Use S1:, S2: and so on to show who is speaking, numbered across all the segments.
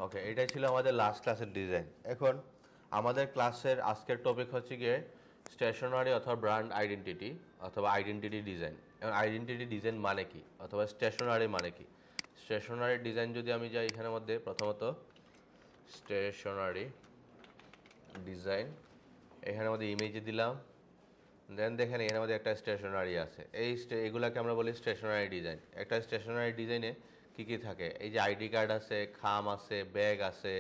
S1: ওকে, এটাই ছিল আমাদের লাস্ট ক্লাসের ডিজাইন। এখন আমাদের ক্লাসের আজকের টপিক হচ্ছে গিয়ে স্টেশনারি অথবা ব্র্যান্ড আইডেন্টিটি অথবা আইডেন্টিটি ডিজাইন। এবং আইডেন্টিটি ডিজাইন মানে কি অথবা স্টেশনারি মানে কি? স্টেশনারি ডিজাইন যদি আমি যাই এখানের মধ্যে প্রথমত স্টেশনারি ডিজাইন, এখানের মধ্যে ইমেজে দিলাম, দেন দেখেন এখানের মধ্যে একটা স্টেশনারি আছে। এগুলাকে আমরা বলি স্টেশনারি ডিজাইন। একটা স্টেশনারি ডিজাইনে কি কি থাকে? এই যে আইডি কার্ড আছে, খাম আছে, ব্যাগ আছে,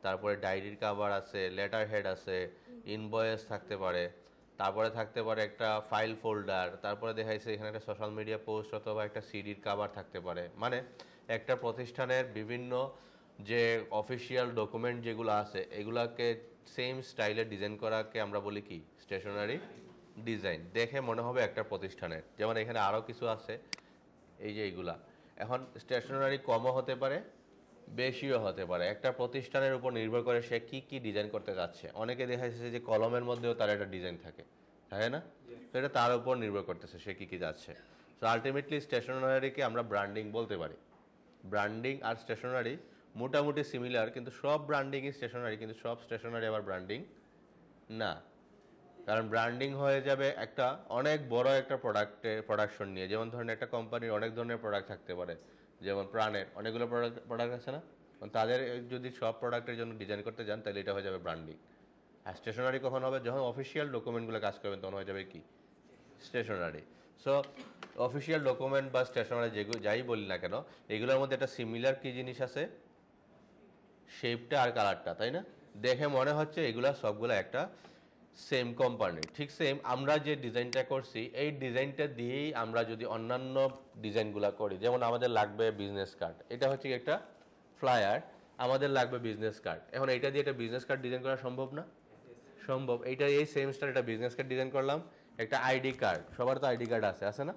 S1: তারপরে ডায়েরির কভার আছে, লেটার হেড আছে, ইনভয়েস থাকতে পারে, তারপরে থাকতে পারে একটা ফাইল ফোল্ডার, তারপরে দেখাইছে এখানে একটা সোশ্যাল মিডিয়া পোস্ট অথবা একটা সিডির কভার থাকতে পারে। মানে একটা প্রতিষ্ঠানের বিভিন্ন যে অফিসিয়াল ডকুমেন্ট যেগুলো আছে এগুলাকে সেম স্টাইলে ডিজাইন করাকে আমরা বলি কি? Stationery design. দেখে মনে হবে একটা প্রতিষ্ঠানের। যেমন এখানে আরও কিছু আছে, এই যে এইগুলা। এখন স্টেশনারি কমও হতে পারে, বেশিও হতে পারে, একটা প্রতিষ্ঠানের উপর নির্ভর করে সে কি কি ডিজাইন করতে যাচ্ছে। অনেকে দেখা যাচ্ছে যে কলমের মধ্যেও তার একটা ডিজাইন থাকে, তাই না? তো এটা তার উপর নির্ভর করতেছে সে কি কি যাচ্ছে। সো আলটিমেটলি স্টেশনারিকে আমরা ব্র্যান্ডিং বলতে পারি। ব্র্যান্ডিং আর স্টেশনারি মোটামুটি সিমিলার, কিন্তু সব ব্র্যান্ডিংই স্টেশনারি, কিন্তু সব স্টেশনারি আবার ব্র্যান্ডিং না। কারণ ব্র্যান্ডিং হয়ে যাবে একটা অনেক বড় একটা প্রোডাকশন নিয়ে। যেমন ধরেন একটা কোম্পানির অনেক ধরনের প্রোডাক্ট থাকতে পারে, যেমন প্রাণের অনেকগুলো প্রোডাক্ট আছে না, তাদের যদি সব প্রোডাক্টের জন্য ডিজাইন করতে যান তাহলে এটা হয়ে যাবে ব্র্যান্ডিং। আর স্টেশনারি কখন হবে? যখন অফিসিয়াল ডকুমেন্টগুলো কাজ করবেন তখন হয়ে যাবে কি? স্টেশনারি। সো অফিসিয়াল ডকুমেন্ট বা স্টেশনারি যেগুলো যাই বলি না কেন, এগুলোর মধ্যে একটা সিমিলার কি জিনিস আছে? শেপটা আর কালারটা, তাই না? দেখে মনে হচ্ছে এগুলা সবগুলো একটা সেম কোম্পানির। ঠিক সেম আমরা যে ডিজাইনটা করছি এই ডিজাইনটা দিয়েই আমরা যদি অন্যান্য ডিজাইনগুলো করি, যেমন আমাদের লাগবে বিজনেস কার্ড, এটা হচ্ছে একটা ফ্লায়ার, আমাদের লাগবে বিজনেস কার্ড। এখন এইটা দিয়ে একটা বিজনেস কার্ড ডিজাইন করা সম্ভব না? সম্ভব। এইটা এই সেম স্টাইল একটা বিজনেস কার্ড ডিজাইন করলাম। একটা আইডি কার্ড, সবার তো আইডি কার্ড আছে না?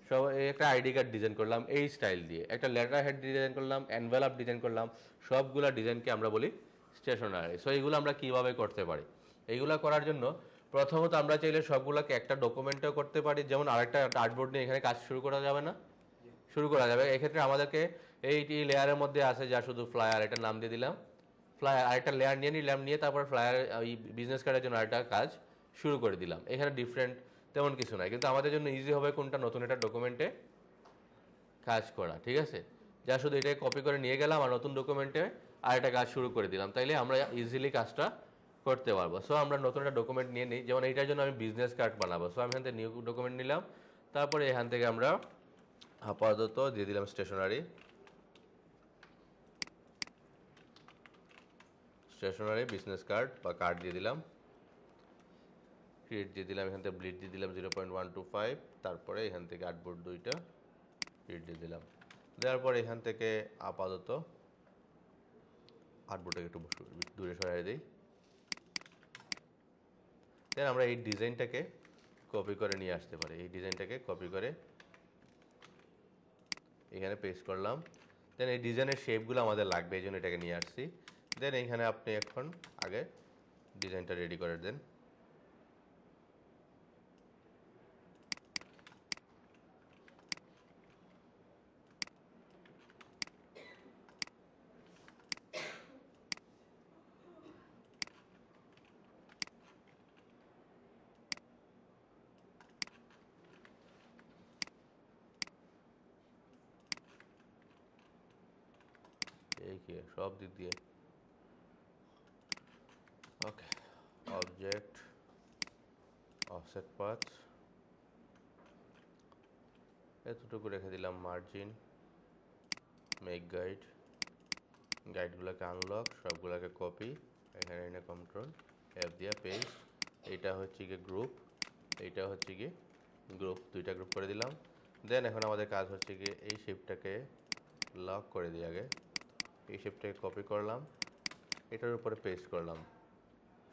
S1: সব একটা আইডি কার্ড ডিজাইন করলাম এই স্টাইল দিয়ে। একটা লেটার হেড ডিজাইন করলাম, এনভেলপ ডিজাইন করলাম। সবগুলা ডিজাইনকে আমরা বলি স্টেশনারি। সো এইগুলো আমরা কিভাবে করতে পারি? এইগুলো করার জন্য প্রথমত আমরা চাইলে সবগুলোকে একটা ডকুমেন্টেও করতে পারি। যেমন আরেকটা আর্টবোর্ড নিয়ে এখানে কাজ শুরু করা যাবে না? শুরু করা যাবে। এক্ষেত্রে আমাদেরকে এইটি লেয়ারের মধ্যে আছে যা শুধু ফ্লায়ার, এটার নাম দিয়ে দিলাম ফ্লায়ার। আরেকটা লেয়ার নিয়ে নিলাম, নিয়ে তারপর ফ্লায়ার ওই বিজনেস কার্ডের জন্য আরেকটা কাজ শুরু করে দিলাম। এখানে ডিফারেন্ট তেমন কিছু নাই, কিন্তু আমাদের জন্য ইজি হবে কোনটা? নতুন একটা ডকুমেন্টে কাজ করা। ঠিক আছে, যা শুধু এটাকে কপি করে নিয়ে গেলাম আর নতুন ডকুমেন্টে আরেকটা কাজ শুরু করে দিলাম, তাইলে আমরা ইজিলি কাজটা করতে পারবো। সো আমরা নতুন একটা ডকুমেন্ট নিয়ে নিই। যেমন এইটার জন্য আমি বিজনেস কার্ড বানাবো। সো আমি এখান থেকে নিউ ডকুমেন্ট নিলাম, তারপরে এখান থেকে আমরা আপাতত দিয়ে দিলাম স্টেশনারি বিজনেস কার্ড বা কার্ড দিয়ে দিলাম, ক্রিয়েট দিয়ে দিলাম, এখান থেকে ব্লিড দিয়ে দিলাম 0.125, তারপরে এখান থেকে আর্টবোর্ড দুইটা ক্রিয়েট দিয়ে দিলাম। দেওয়ার পর এখান থেকে আপাতত আর্টবোর্ডটাকে একটু দূরে সরাই দিই। দেন আমরা এই ডিজাইনটাকে কপি করে নিয়ে আসতে পারি। এই ডিজাইনটাকে কপি করে এখানে পেস্ট করলাম। দেন এই ডিজাইনের শেপগুলো আমাদের লাগবে, এই জন্য এটাকে নিয়ে আসছি। দেন এইখানে আপনি এখন আগে ডিজাইনটা রেডি করে দেন। এই কি সব দিক দিয়ে ওকে। অবজেক্ট, অফসেট পাথ এতটুকু রেখে দিলাম। মার্জিন, মেক গাইড, গাইডগুলোকে আনলক, সবগুলোকে কপি, এখানে এনে কন্ট্রোল এফ দিয়ে পেস্ট। এইটা হচ্ছে গিয়ে গ্রুপ, এইটা হচ্ছে গিয়ে গ্রুপ, দুইটা গ্রুপ করে দিলাম। দেন এখন আমাদের কাজ হচ্ছে গিয়ে এই শেপটাকে লক করে দিই। আগে এই শেপটাকে কপি করলাম, এটার উপরে পেস্ট করলাম,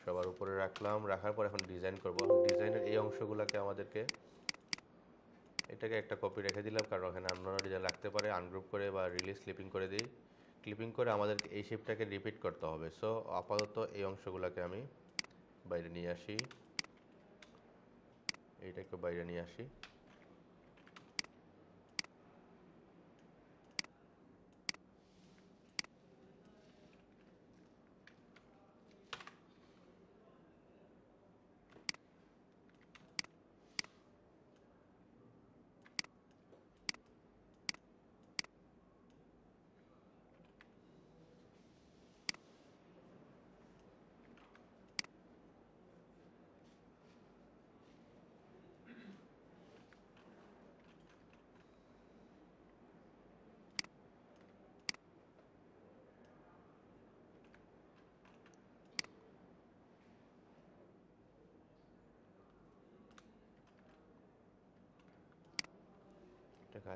S1: সবার উপরে রাখলাম। রাখার পর এখন ডিজাইন করব। ডিজাইনের এই অংশগুলোকে আমাদেরকে এটাকে একটা কপি রেখে দিলাম, কারণ ওখানে অন্য ডিজাইন লাগতে পারে। আনগ্রুপ করে বা রিলিজ ক্লিপিং করে দিই। ক্লিপিং করে আমাদেরকে এই শেপটাকে রিপিট করতে হবে। সো আপাতত এই অংশগুলোকে আমি বাইরে নিয়ে আসি, এইটাকে বাইরে নিয়ে আসি।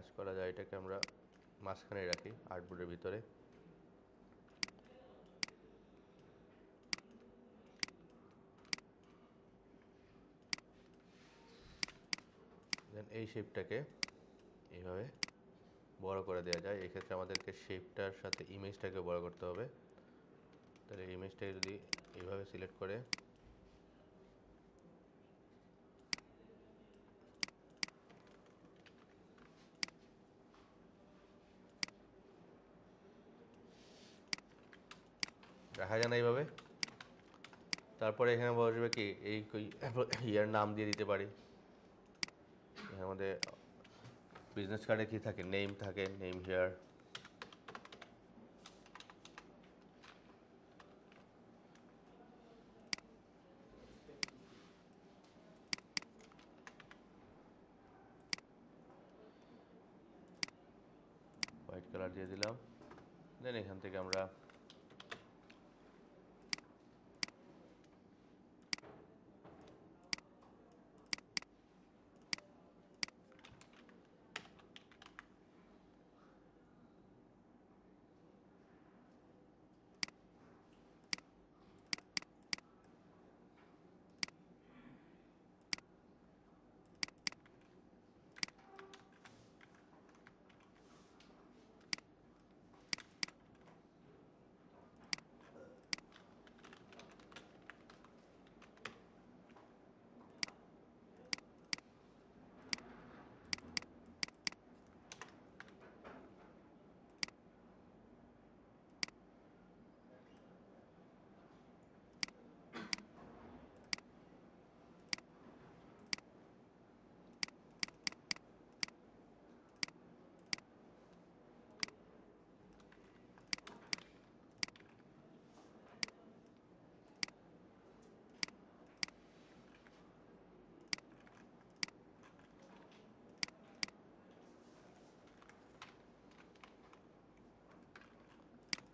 S1: কাজ করা যায়, এটাকে আমরা মাঝখানে রাখি আর্টবোর্ডের ভিতরে। দেন এই শেপটাকে এইভাবে বড় করে দেওয়া যায়। এক্ষেত্রে আমাদেরকে শেপটার সাথে ইমেজটাকে বড় করতে হবে। তাহলে ইমেজটাকে যদি এইভাবে সিলেক্ট করে রাখা যায় না এইভাবে, তারপরে এখানে বসবে কি এই ইয়ার নাম দিয়ে দিতে পারি। আমাদের বিজনেস কার্ডে কি থাকে, নেম থাকে, নেম হিয়ার। হোয়াইট কালার দিয়ে দিলাম। দেন এখান থেকে আমরা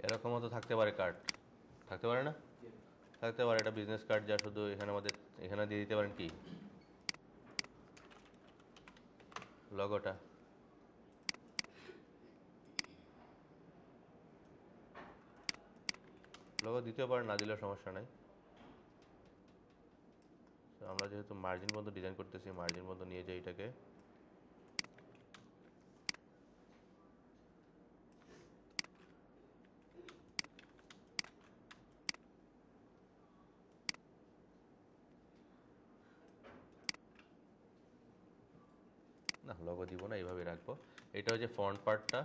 S1: এরকমও তো থাকতে পারে কার্ড, থাকতে পারে না? থাকতে পারে, এটা বিজনেস কার্ড যা শুধু এখানে আমাদের এখানে দিয়ে দিতে পারেন কি লগোটা। লগো দিতে পারেন, না দিলেও সমস্যা নাই। আমরা যেহেতু মার্জিন বন্ধ ডিজাইন করতেছি, মার্জিন বন্ধ নিয়ে যাই এটাকে। না লগো দিব না, এইভাবে রাখবো। এটা হচ্ছে ফ্রন্ট পার্টটা।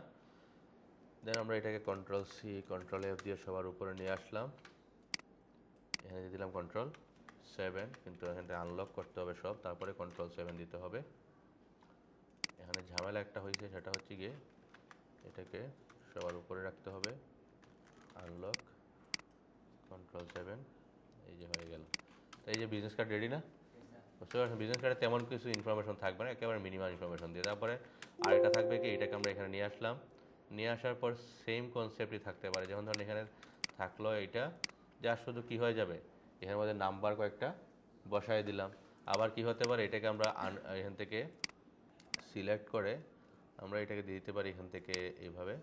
S1: দেন আমরা এটাকে কন্ট্রোল সি কন্ট্রোল এফ দিয়ে সবার উপরে নিয়ে আসলাম। এখানে দিয়ে দিলাম কন্ট্রোল 7, কিন্তু এখানে আনলক করতে হবে সব, তারপরে কন্ট্রোল 7 দিতে হবে। এখানে ঝামেলা একটা হয়েছে, সেটা হচ্ছে গিয়ে এটাকে সবার উপরে রাখতে হবে, আনলক কন্ট্রোল 7, এই যে হয়ে গেল। তো এই যে বিজনেস কার্ড রেডি না? বুঝতে পারছেন, বিজনেস কার্ডে তেমন কিছু ইনফরমেশন থাকবে না, একেবারে মিনিমাম ইনফরমেশন দিয়ে। তারপরে আরেকটা থাকবে কি, এটাকে আমরা এখানে নিয়ে আসলাম, নিয়ে আসার পর সেম কনসেপ্টই থাকতে পারে। যেমন ধরুন এখানে থাকলো এইটা, যা শুধু কি হয়ে যাবে, এখানে মধ্যে নাম্বার কয়েকটা বসায় দিলাম। আবার কি হতে পারে, এটাকে আমরা এখান থেকে সিলেক্ট করে আমরা এটাকে দিয়ে দিতে পারি এখান থেকে এইভাবে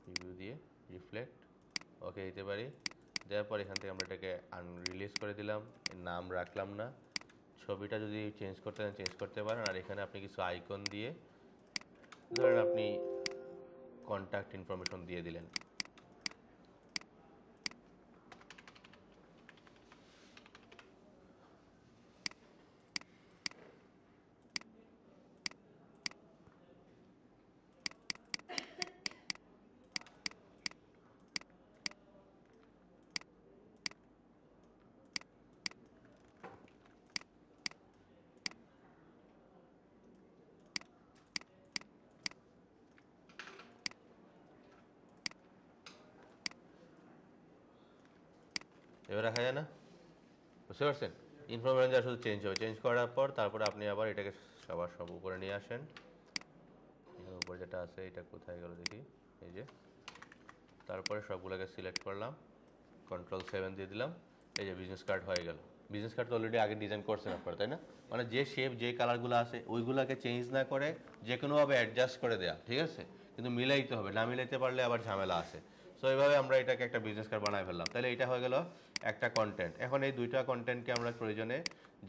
S1: রিভিউ দিয়ে রিফ্লেক্ট ওকে দিতে পারি। দেওয়ার পর এখান থেকে আমরা এটাকে রিলিজ করে দিলাম, নাম রাখলাম না। ছবিটা যদি চেঞ্জ করতে চান চেঞ্জ করতে পারেন। আর এখানে আপনি কিছু আইকন দিয়ে ধরেন আপনি কন্ট্যাক্ট ইনফরমেশন দিয়ে দিলেন। এবার রাখা যায় না? বুঝতে পারছেন, ইনফরমেশন যা শুধু চেঞ্জ হবে। চেঞ্জ করার পর তারপরে আপনি আবার এটাকে সব উপরে নিয়ে আসেন। এর উপরে যেটা আছে এটা কোথায় গেল দেখি, এই যে। তারপরে সবগুলোকে সিলেক্ট করলাম, কন্ট্রোল 7 দিয়ে দিলাম, এই যে বিজনেস কার্ড হয়ে গেল। বিজনেস কার্ড তো অলরেডি আগে ডিজাইন করছেন আপনারা, তাই না? মানে যে শেপ যে কালারগুলো আছে ওইগুলোকে চেঞ্জ না করে যে কোনোভাবে অ্যাডজাস্ট করে দেয়া, ঠিক আছে? কিন্তু মিলাইতে হবে, না মিলাইতে পারলে আবার ঝামেলা আছে। সো এইভাবে আমরা এটাকে একটা বিজনেস কার্ড বানায় ফেললাম। তাহলে এটা হয়ে গেল একটা কন্টেন্ট। এখন এই দুইটা কন্টেন্টকে আমরা প্রয়োজনে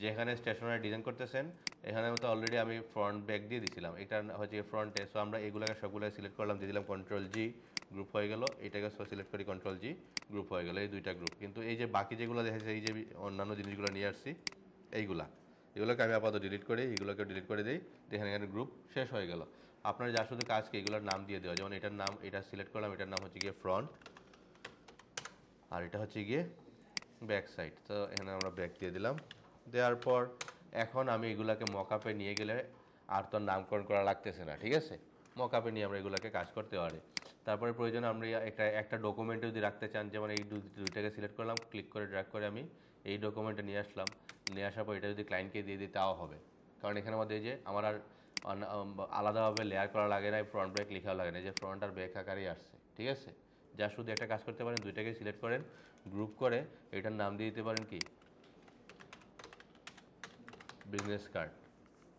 S1: যেখানে স্টেশনারি ডিজাইন করতেছেন এখানে মতো অলরেডি আমি ফ্রন্ট ব্যাক দিয়ে দিছিলাম, এটা হচ্ছে ফ্রন্টে। সো আমরা এগুলোকে সবগুলোকে সিলেক্ট করলাম, দিয়ে দিলাম কন্ট্রোল জি, গ্রুপ হয়ে গেল। এটাকে সিলেক্ট করি কন্ট্রোল জি, গ্রুপ হয়ে গেল, এই দুইটা গ্রুপ। কিন্তু এই যে বাকি যেগুলো দেখেছে, এই যে অন্যান্য জিনিসগুলো নিয়ে আসছি এগুলোকে আমি আপাতত ডিলিট করি, এগুলোকে ডিলিট করে দিই, এখানে এখানে গ্রুপ শেষ হয়ে গেল। আপনার যা শুধু কাজকে এগুলোর নাম দিয়ে দেওয়া, যেমন এটার নাম, এটা সিলেক্ট করলাম, এটার নাম হচ্ছে গিয়ে ফ্রন্ট, আর এটা হচ্ছে গিয়ে ব্যাক সাইড। তো এখানে আমরা ব্যাক দিয়ে দিলাম। দেওয়ার পর এখন আমি এগুলাকে মকআপে নিয়ে গেলে আর তো নামকরণ করা লাগতেছে না, ঠিক আছে? মকআপে নিয়ে আমরা এগুলোকে কাজ করতে পারি। তারপরে প্রয়োজনে আমরা একটা ডকুমেন্টে যদি রাখতে চান, যেমন এই দুইটাকে সিলেক্ট করলাম, ক্লিক করে ড্র্যাগ করে আমি এই ডকুমেন্টে নিয়ে আসলাম। নিয়ে আসার পর এটা যদি ক্লায়েন্টকে দিয়ে দিই তাও হবে, কারণ এখানে মধ্যে এই যে আমার আর আলাদাভাবে লেয়ার করা লাগে না, ফ্রন্ট ব্যাক লেখাও লাগে না, যে ফ্রন্ট আর ব্যাক আকারেই আসছে, ঠিক আছে? যা শুধু একটা কাজ করতে পারেন, দুইটাকে সিলেক্ট করেন, গ্রুপ করে এটার নাম দিয়ে দিতে পারেন কি বিজনেস কার্ড।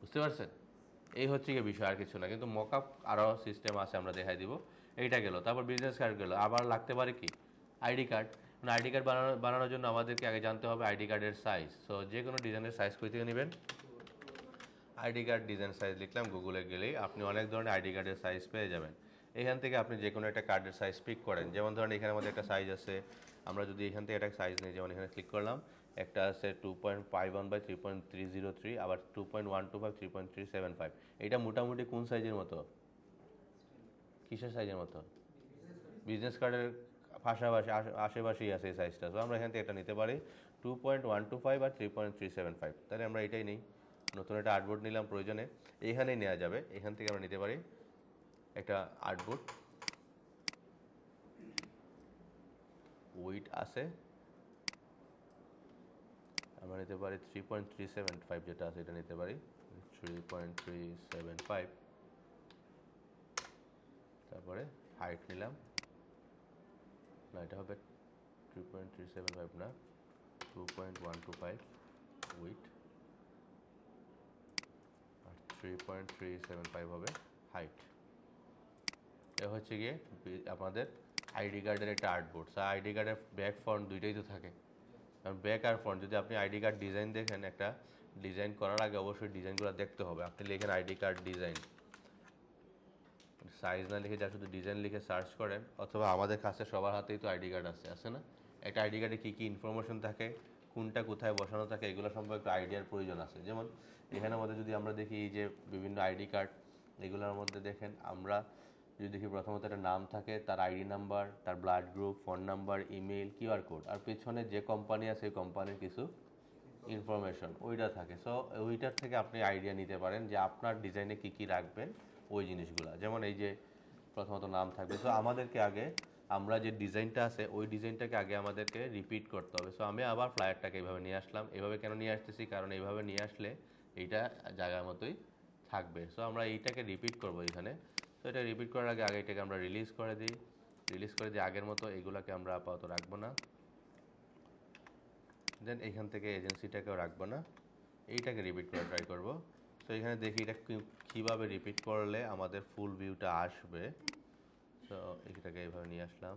S1: বুঝতে পারছেন? এই হচ্ছে গিয়ে বিষয়, আর কিছু না। কিন্তু মকআপ আরও সিস্টেম আছে, আমরা দেখাই দিব। এইটা গেল, তারপর বিজনেস কার্ড গেল। আবার লাগতে পারে কি আইডি কার্ড। মানে আইডি কার্ড বানানোর জন্য আমাদেরকে আগে জানতে হবে আইডি কার্ডের সাইজ। সো যে কোনো ডিজাইনের সাইজ কই থেকে নেবেন, আইডি কার্ড ডিজাইন সাইজ লিখলাম, গুগলে গেলেই আপনি অনেক ধরনের আইডি কার্ডের সাইজ পেয়ে যাবেন। এখান থেকে আপনি যে কোনো একটা কার্ডের সাইজ পিক করেন। যেমন ধরেন এখানে আমাদের একটা সাইজ আছে, আমরা যদি এখান থেকে একটা সাইজ নিই, যেমন এখানে ক্লিক করলাম, একটা আছে 2.51/3.303, আবার 2.125/3.375। এটা মোটামুটি কোন সাইজের মতো, কিসের সাইজের মতো? বিজনেস কার্ডের পাশাপাশি আশেপাশেই আছে এই সাইজটা। তো আমরা এখান থেকে এটা নিতে পারি 2.125/3.375। তাহলে আমরা এটাই নিই। নতুন একটা আর্টবোর্ড নিলাম, প্রয়োজনে এইখানেই নেওয়া যাবে। এখান থেকে আমরা নিতে পারি একটা আর্টবোর্ড, উইড আছে, আমরা নিতে পারি 3.375, যেটা আছে এটা নিতে পারি 3.375। তারপরে হাইট নিলাম, না এটা হবে 3.375 না, 2.125 উইড, আর 3.375 হবে হাইট। এ হচ্ছে গিয়ে আমাদের আইডি কার্ডের একটা আর্টবোর্ড। আইডি কার্ডের ব্যাক ফ্রন্ট দুইটাই তো থাকে, ব্যাক আর ফ্রন্ট। যদি আপনি আইডি কার্ড ডিজাইন দেখেন, একটা ডিজাইন করার আগে অবশ্যই ডিজাইনগুলো দেখতে হবে। আপনি লিখেন আইডি কার্ড ডিজাইন, সাইজ না লিখে যা শুধু ডিজাইন লিখে সার্চ করেন, অথবা আমাদের কাছে সবার হাতেই তো আইডি কার্ড আছে না? একটা আইডি কার্ডে কী কী ইনফরমেশন থাকে, কোনটা কোথায় বসানো থাকে, এগুলো সম্পর্কে একটু আইডিয়ার প্রয়োজন আছে। যেমন এখানের মধ্যে যদি আমরা দেখি এই যে বিভিন্ন আইডি কার্ড, এগুলোর মধ্যে দেখেন আমরা যদি দেখি প্রথমত একটা নাম থাকে, তার আইডি নাম্বার, তার blood group, phone number, email, QR code, আর পেছনে যে কোম্পানি আছে সেই কোম্পানির কিছু ইনফরমেশন ওইটা থাকে। সো ওইটার থেকে আপনি আইডিয়া নিতে পারেন যে আপনার ডিজাইনে কী কী রাখবেন ওই জিনিসগুলো। যেমন এই যে প্রথমত নাম থাকবে। সো আমাদেরকে আগে আমরা যে ডিজাইনটা আছে ওই ডিজাইনটাকে আগে আমাদেরকে রিপিট করতে হবে। সো আমি আবার ফ্লায়ারটাকে এইভাবে নিয়ে আসলাম। এভাবে কেন নিয়ে আসতেছি, কারণ এইভাবে নিয়ে আসলে এইটা জায়গার মতোই থাকবে। সো আমরা এইটাকে রিপিট করবো এখানে। তো এটা রিপিট করার আগে এটাকে আমরা রিলিজ করে দিই। আগের মতো এইগুলোকে আমরা আপাতত রাখবো না। দেন এখান থেকে এজেন্সিটাকেও রাখবো না, এইটাকে রিপিট করে ট্রাই করবো। তো এখানে দেখি এটা কীভাবে রিপিট করলে আমাদের ফুল ভিউটা আসবে। তো এটাকে এইভাবে নিয়ে আসলাম,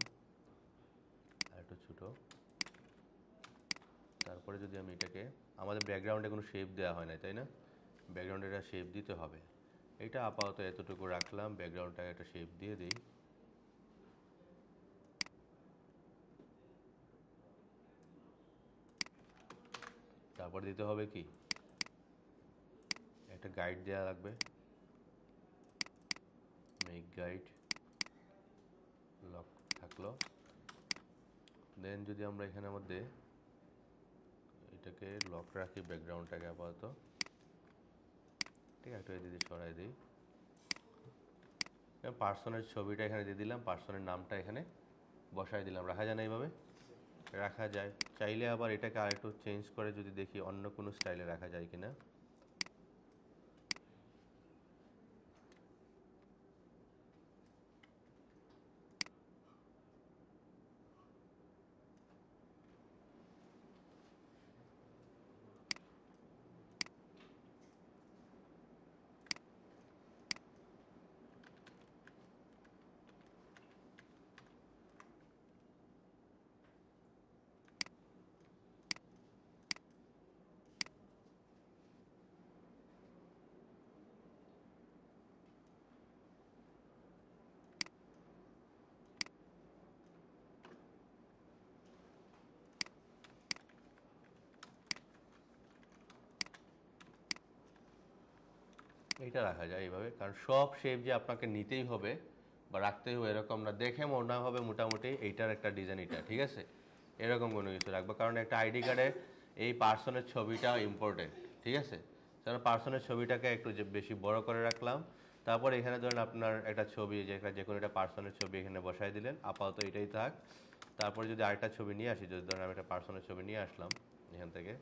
S1: আর একটু ছোটো। তারপরে যদি আমি এটাকে, আমাদের ব্যাকগ্রাউন্ডে কোনো শেপ দেওয়া হয় না, তাই না? ব্যাকগ্রাউন্ডে একটা শেপ দিতে হবে। এটা আপাতত এতটুকু রাখলাম, ব্যাকগ্রাউন্ডটাকে একটা শেপ দিয়ে দিই। তারপর দিতে হবে কি, একটা গাইড দেওয়া লাগবে, মেক গাইড লক থাকলো। দেন যদি আমরা এখানের মধ্যে এটাকে লক রাখি, ব্যাকগ্রাউন্ডটাকে আপাতত, ঠিক আছে, একটু এদিকে সরাই দিই। পার্সনের ছবিটা এখানে দিয়ে দিলাম, পার্সনের নামটা এখানে বসাই দিলাম। রাখা যায় না এইভাবে? রাখা যায়। চাইলে আবার এটাকে আরেকটু চেঞ্জ করে যদি দেখি অন্য কোনো স্টাইলে রাখা যায় কিনা। এইটা রাখা যায় এইভাবে, কারণ সব শেপ যে আপনাকে নিতেই হবে বা রাখতেই হবে এরকম না, দেখে মনে হবে মোটামুটি এইটার একটা ডিজাইন এটা, ঠিক আছে, এরকম কোনো কিছু রাখবো, কারণ একটা আইডি কার্ডে এই পার্সনের ছবিটা ইম্পর্টেন্ট, ঠিক আছে। কারণ পার্সনের ছবিটাকে একটু যে বেশি বড় করে রাখলাম, তারপর এখানে ধরেন আপনার একটা ছবি, যে কোনো একটা পার্সনের ছবি এখানে বসাই দিলেন, আপাতত এটাই থাক। তারপরে যদি আরেকটা ছবি নিয়ে আসি, যদি ধরেন আমি একটা পার্সনের ছবি নিয়ে আসলাম এখান থেকে,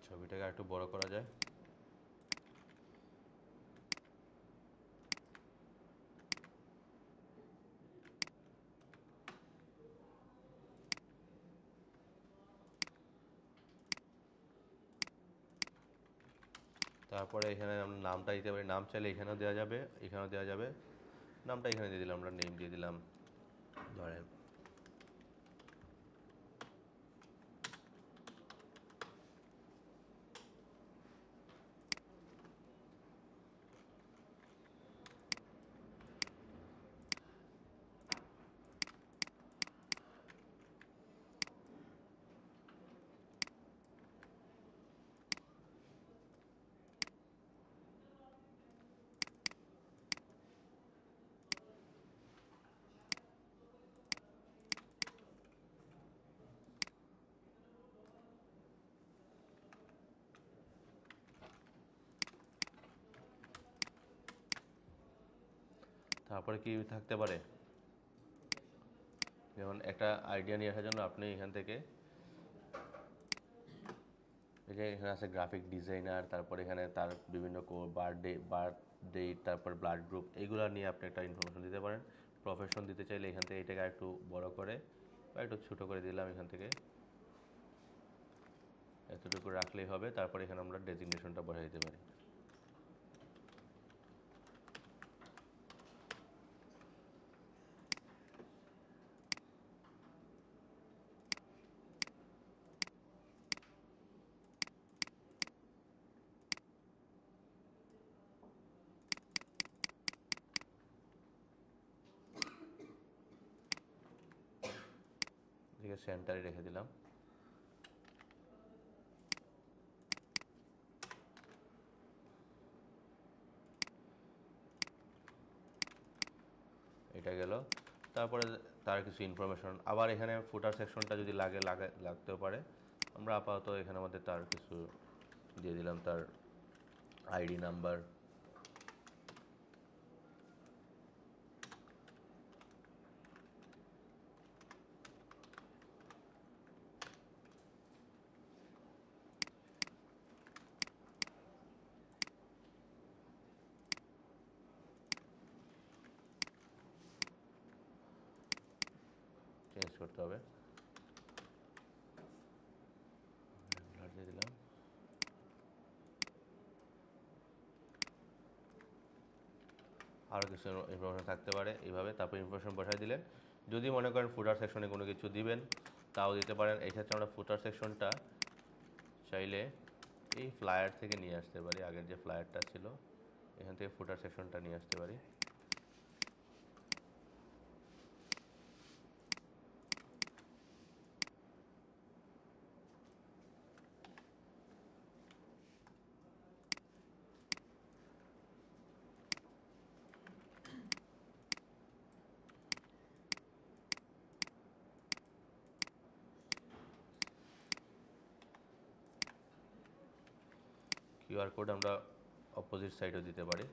S1: ছবিটাকে একটু বড় করা যায়। তারপরে এখানে আমরা নামটা দিতে পারি, নাম চাইলে এখানেও দেওয়া যাবে, এখানেও দেওয়া যাবে। নামটা এখানে দিয়ে দিলাম, আমরা নেম দিয়ে দিলাম ধরেন। তারপরে কি থাকতে পারে, যেমন একটা আইডিয়া নিয়ে আসার জন্য আপনি এখান থেকে এই যে এখানে আছে গ্রাফিক ডিজাইনার, তারপর এখানে তার বিভিন্ন বার্থডে, তারপর ব্লাড গ্রুপ, এইগুলো নিয়ে আপনি একটা ইনফরমেশন দিতে পারেন। প্রফেশন দিতে চাইলে এখান থেকে এটাকে একটু বড় করে বা একটু ছোটো করে দিলাম, এখান থেকে এতটুকু রাখলেই হবে। তারপর এখানে আমরা ডেজিগনেশনটা বসাই দিতে পারি। এদিকে সেন্টারে রেখে দিলাম। এটা গেল। তারপরে তার কিছু ইনফরমেশন, আবার এখানে ফুটার সেকশনটা যদি লাগতেও পারে, আমরা আপাতত এখানে মধ্যে তার কিছু দিয়ে দিলাম, তার আইডি নাম্বার, চেঞ্জ করতে হবে, দিয়ে দিলাম। আরও কিছু ইনফরমেশন থাকতে পারে এইভাবে, তারপর ইনফরমেশন বসাই দিলেন। যদি মনে করেন ফুটার সেকশনে কোনো কিছু দিবেন তাও দিতে পারেন। এই ক্ষেত্রে আমরা ফুটার সেকশনটা চাইলে এই ফ্লায়ার থেকে নিয়ে আসতে পারি, আগের যে ফ্লায়ারটা ছিল এখান থেকে ফুটার সেকশনটা নিয়ে আসতে পারি। কিউআর কোড আমরা অপোজিট সাইডেও দিতে পারি।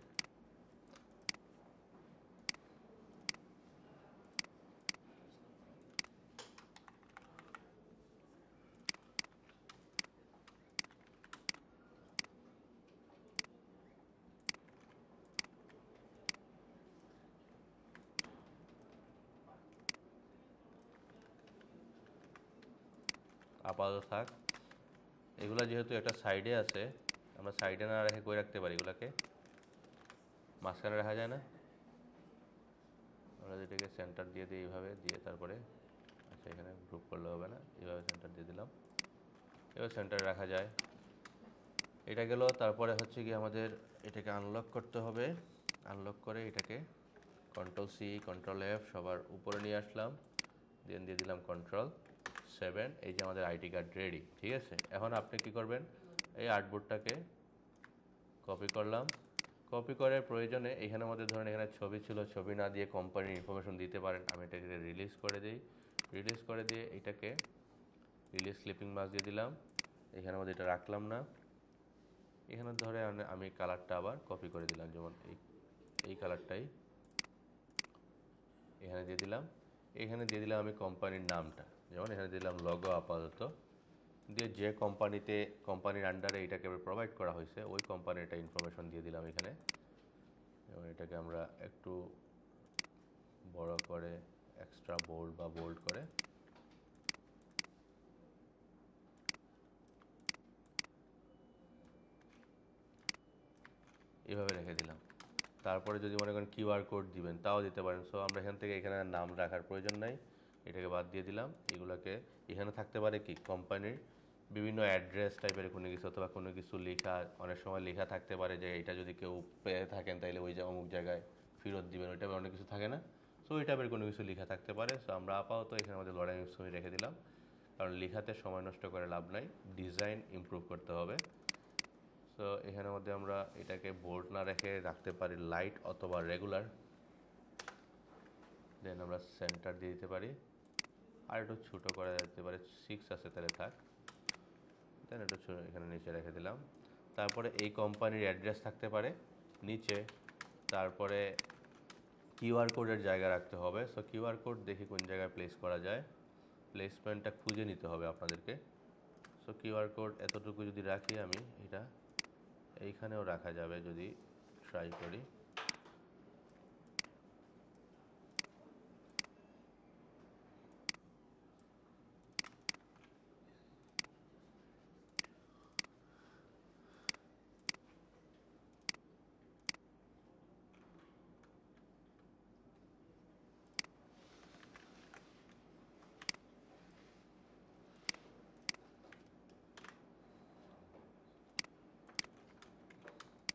S1: আপাতত থাক। এগুলো যেহেতু একটা সাইডে আছে, আমরা সাইডে না রেখে কই রাখতে পারি, এগুলোকে মাঝখানে রাখা যায় না? আমরা যেটাকে সেন্টার দিয়ে দিই, এইভাবে দিয়ে তারপরে আচ্ছা এখানে গ্রুপ করলে হবে না, এইভাবে সেন্টার দিয়ে দিলাম, এবার সেন্টারে রাখা যায়। এটা গেল। তারপরে হচ্ছে কি আমাদের এটাকে আনলক করতে হবে। আনলক করে এটাকে Ctrl+C Ctrl+F সবার উপরে নিয়ে আসলাম, দেন দিয়ে দিলাম Ctrl+7। এই যে আমাদের আইডি কার্ড রেডি, ঠিক আছে। এখন আপনি কি করবেন, এই আর্টবোর্ডটাকে কপি করলাম। কপি করে প্রয়োজনে এখানে আমাদের ধরেন এখানে ছবি ছিল, ছবি না দিয়ে কোম্পানির ইনফরমেশন দিতে পারেন। আমি এটাকে রিলিজ করে দিই। রিলিজ করে দিয়ে এটাকে রিলিজ ক্লিপিং মার্ক দিয়ে দিলাম। এখানে মধ্যে এটা রাখলাম না। এখানে ধরে আমি কালারটা আবার কপি করে দিলাম, যেমন এই কালারটাই এখানে দিয়ে দিলাম। এখানে দিয়ে দিলাম আমি কোম্পানির নামটা, যেমন এখানে দিলাম লগো আপাতত। দিয়ে যে কোম্পানির আন্ডারে এটাকে প্রোভাইড করা হয়েছে ওই কোম্পানির একটা ইনফরমেশন দিয়ে দিলাম এখানে। এবং এটাকে আমরা একটু বড় করে এক্সট্রা বোল্ড বা বোল্ড করে এভাবে রেখে দিলাম। তারপরে যদি মনে করেন কিউআর কোড দিবেন তাও দিতে পারেন। সো আমরা এখান থেকে এখানে নাম রাখার প্রয়োজন নাই, এটাকে বাদ দিয়ে দিলাম। এগুলোকে এখানে থাকতে পারে কি কোম্পানির বিভিন্ন অ্যাড্রেস টাইপের কোনো কিছু, অথবা কোনো কিছু লেখা, অনেক সময় লেখা থাকতে পারে যে এটা যদি কেউ পেয়ে থাকেন তাহলে ওই যে অমুক জায়গায় ফেরত দিবেন, ওই টাইপের অনেক কিছু থাকে না। সো ওই টাইপের কোনো কিছু লেখা থাকতে পারে। সো আমরা আপাতত এখানে আমাদের লড়াই ছবি রেখে দিলাম, কারণ লেখাতে সময় নষ্ট করে লাভ নাই, ডিজাইন ইমপ্রুভ করতে হবে। সো এখানের মধ্যে আমরা এটাকে বোল্ড না রেখে রাখতে পারি লাইট অথবা রেগুলার। দেন আমরা সেন্টার দিয়ে দিতে পারি, আর একটু ছোটো করে দিতে পারি, 6 আছে তাহলে থাক। দেন একটু এখানে নিচে রেখে দিলাম। তারপরে এই কোম্পানির অ্যাড্রেস থাকতে পারে নিচে। তারপরে কিউআর কোডের জায়গা রাখতে হবে। সো কিউআর কোড দেখি কোন জায়গায় প্লেস করা যায়, প্লেসমেন্টটা খুঁজে নিতে হবে আপনাদেরকে। সো কিউআর কোড এতটুকু যদি রাখি আমি, এটা এইখানেও রাখা যাবে যদি ট্রাই করি।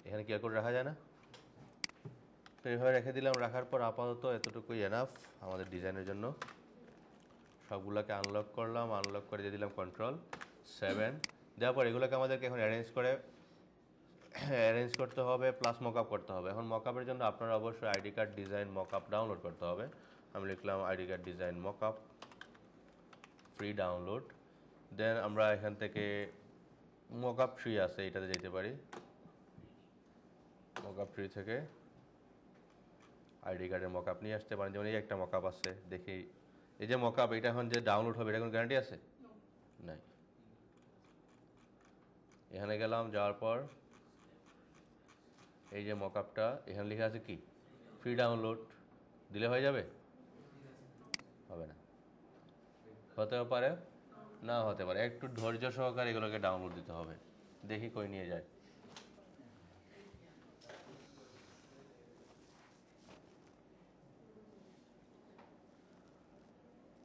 S1: এখানে কিউআর কোড রাখা যায় না, তো এইভাবে রেখে দিলাম। রাখার পর আপাতত এতটুকুই এনাফ আমাদের ডিজাইনের জন্য। সবগুলোকে আনলক করলাম, আনলক করে দিয়ে দিলাম Ctrl+7। দেওয়ার পর এগুলোকে আমাদেরকে এখন অ্যারেঞ্জ করতে হবে, প্লাস মকআপ করতে হবে। এখন মকআপের জন্য আপনারা অবশ্যই ID card design mockup download করতে হবে। আমি লিখলাম ID card design mockup, free download. Then আমরা এখান থেকে মকআপ ফ্রি আছে এটাতে যেতে পারি। মকআপ ফ্রি থেকে আইডি কার্ডের মকআপ নিয়ে আসতে পারেন, যেমন এই একটা মকআপ আছে দেখি। এই যে মকআপ, এটা এখন যে ডাউনলোড হবে এটা কোনো গ্যারান্টি আছে? নাই। এখানে গেলাম, যাওয়ার পর এই যে মকআপটা এখানে লেখা আছে কি ফ্রি ডাউনলোড, দিলে হয়ে যাবে? হবে না, হতেও পারে না হতে পারে। একটু ধৈর্য সহকারে এগুলোকে ডাউনলোড দিতে হবে। দেখি কই নিয়ে যায়।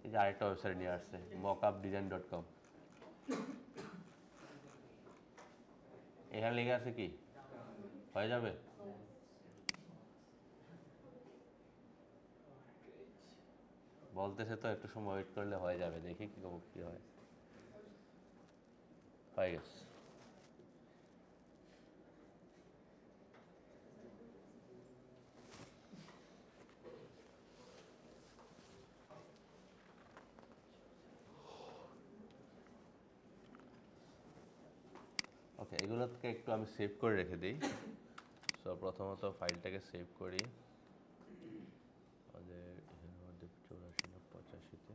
S1: এই যে আরেকটা ওয়েবসাইট নিয়ে আসছে mockupdesign.com। এখানে লেখা আছে কি হয়ে যাবে? বলতেছে তো একটু সময় ওয়েট করলে হয়ে যাবে, দেখি কি হয়। হয়ে গেছে। ওকে, এগুলোকে একটু আমি সেভ করে রেখে দিই। সো প্রথমত ফাইলটাকে সেভ করি আমাদের এখানের মধ্যে 84 না 85-তে।